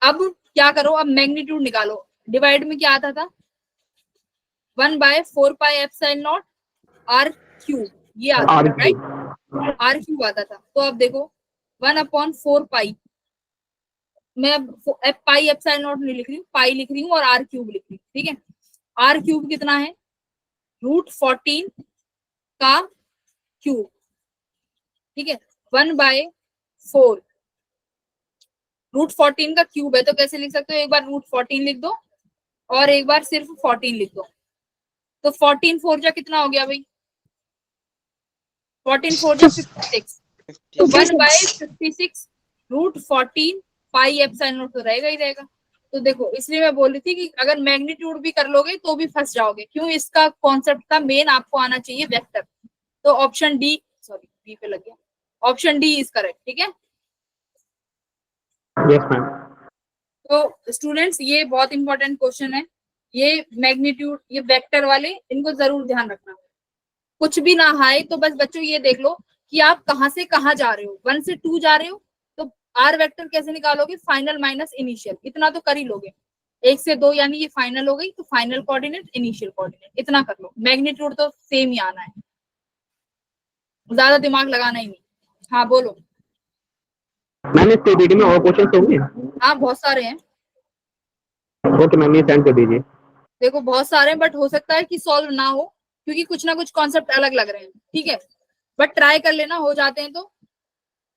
अब क्या करो, अब मैग्नीट्यूड निकालो। डिवाइड में क्या आता था, 1/4πε0 r3, ये आता था, राइट, r3 आता था। तो अब देखो 1/4π, मैं पाई एप्सिलॉन नहीं लिख रही हूँ, पाई लिख रही हूँ और r3 लिख रही हूँ, ठीक है। r3 कितना है, √14 का क्यूब, ठीक है, 1/4 √14 का क्यूब है, तो कैसे लिख सकते हो, एक बार √14 लिख दो और एक बार सिर्फ 14 लिख दो। तो 14 4 जा कितना हो गया भाई, 14 4 जा 56, तो 1/56 √14 पाई एप्सिलॉन तो रहेगा ही रहेगा। तो देखो इसलिए मैं बोल रही थी कि अगर मैग्नीट्यूड भी कर लोगे तो भी फंस जाओगे, क्यों, इसका कॉन्सेप्ट का मेन आपको आना चाहिए वेक्टर। तो ऑप्शन डी, सॉरी बी पे लग गया, ऑप्शन डी इज करेक्ट, ठीक है। Yes ma'am. तो स्टूडेंट्स ये बहुत इंपॉर्टेंट क्वेश्चन है, ये मैग्नीट्यूड, ये वेक्टर वाले, इनको जरूर ध्यान रखना। कुछ भी ना आए तो बस बच्चों ये देख लो कि आप कहाँ से कहाँ जा रहे हो। 1 से 2 जा रहे हो तो आर वेक्टर कैसे निकालोगे, फाइनल माइनस इनिशियल, इतना तो कर ही लोगे। 1 से 2 यानी ये फाइनल हो गई, तो फाइनल कोऑर्डिनेट इनिशियल कोऑर्डिनेट इतना कर लो। मैग्नीट्यूड तो सेम ही आना है, ज्यादा दिमाग लगाना ही नहीं। हाँ बोलो। मैम इस पीपीटी में और क्वेश्चन होंगे? हाँ बहुत सारे हैं। ओके मैम, ये सेंड कर दीजिए। देखो बहुत सारे हैं, बट हो सकता है कि सॉल्व ना हो, क्योंकि कुछ ना कुछ कॉन्सेप्ट अलग लग रहे हैं, ठीक है, बट ट्राई कर लेना, हो जाते हैं तो।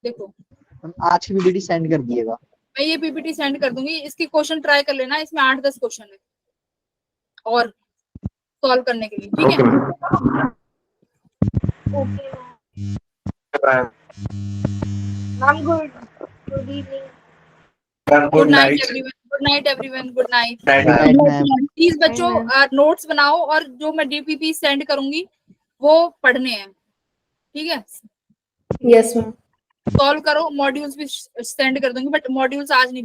देखो आज की पीपीटी सेंड कर दिएगा। मैं ये पीपीटी सेंड कर दूंगी, इसके क्वेश्चन ट्राई कर लेना, इसमें 8-10 क्वेश्चन है और सॉल्व करने के लिए, ठीक है। Ma'am good evening. Good night everyone, good night everyone, good night. Please बच्चों नोट्स बनाओ, और जो मैं डीपीपी सेंड करूंगी वो पढ़ने हैं, ठीक है। Yes ma'am. सॉल्व करो, मॉड्यूल्स भी सेंड कर दूंगी, बट मॉड्यूल्स आज नहीं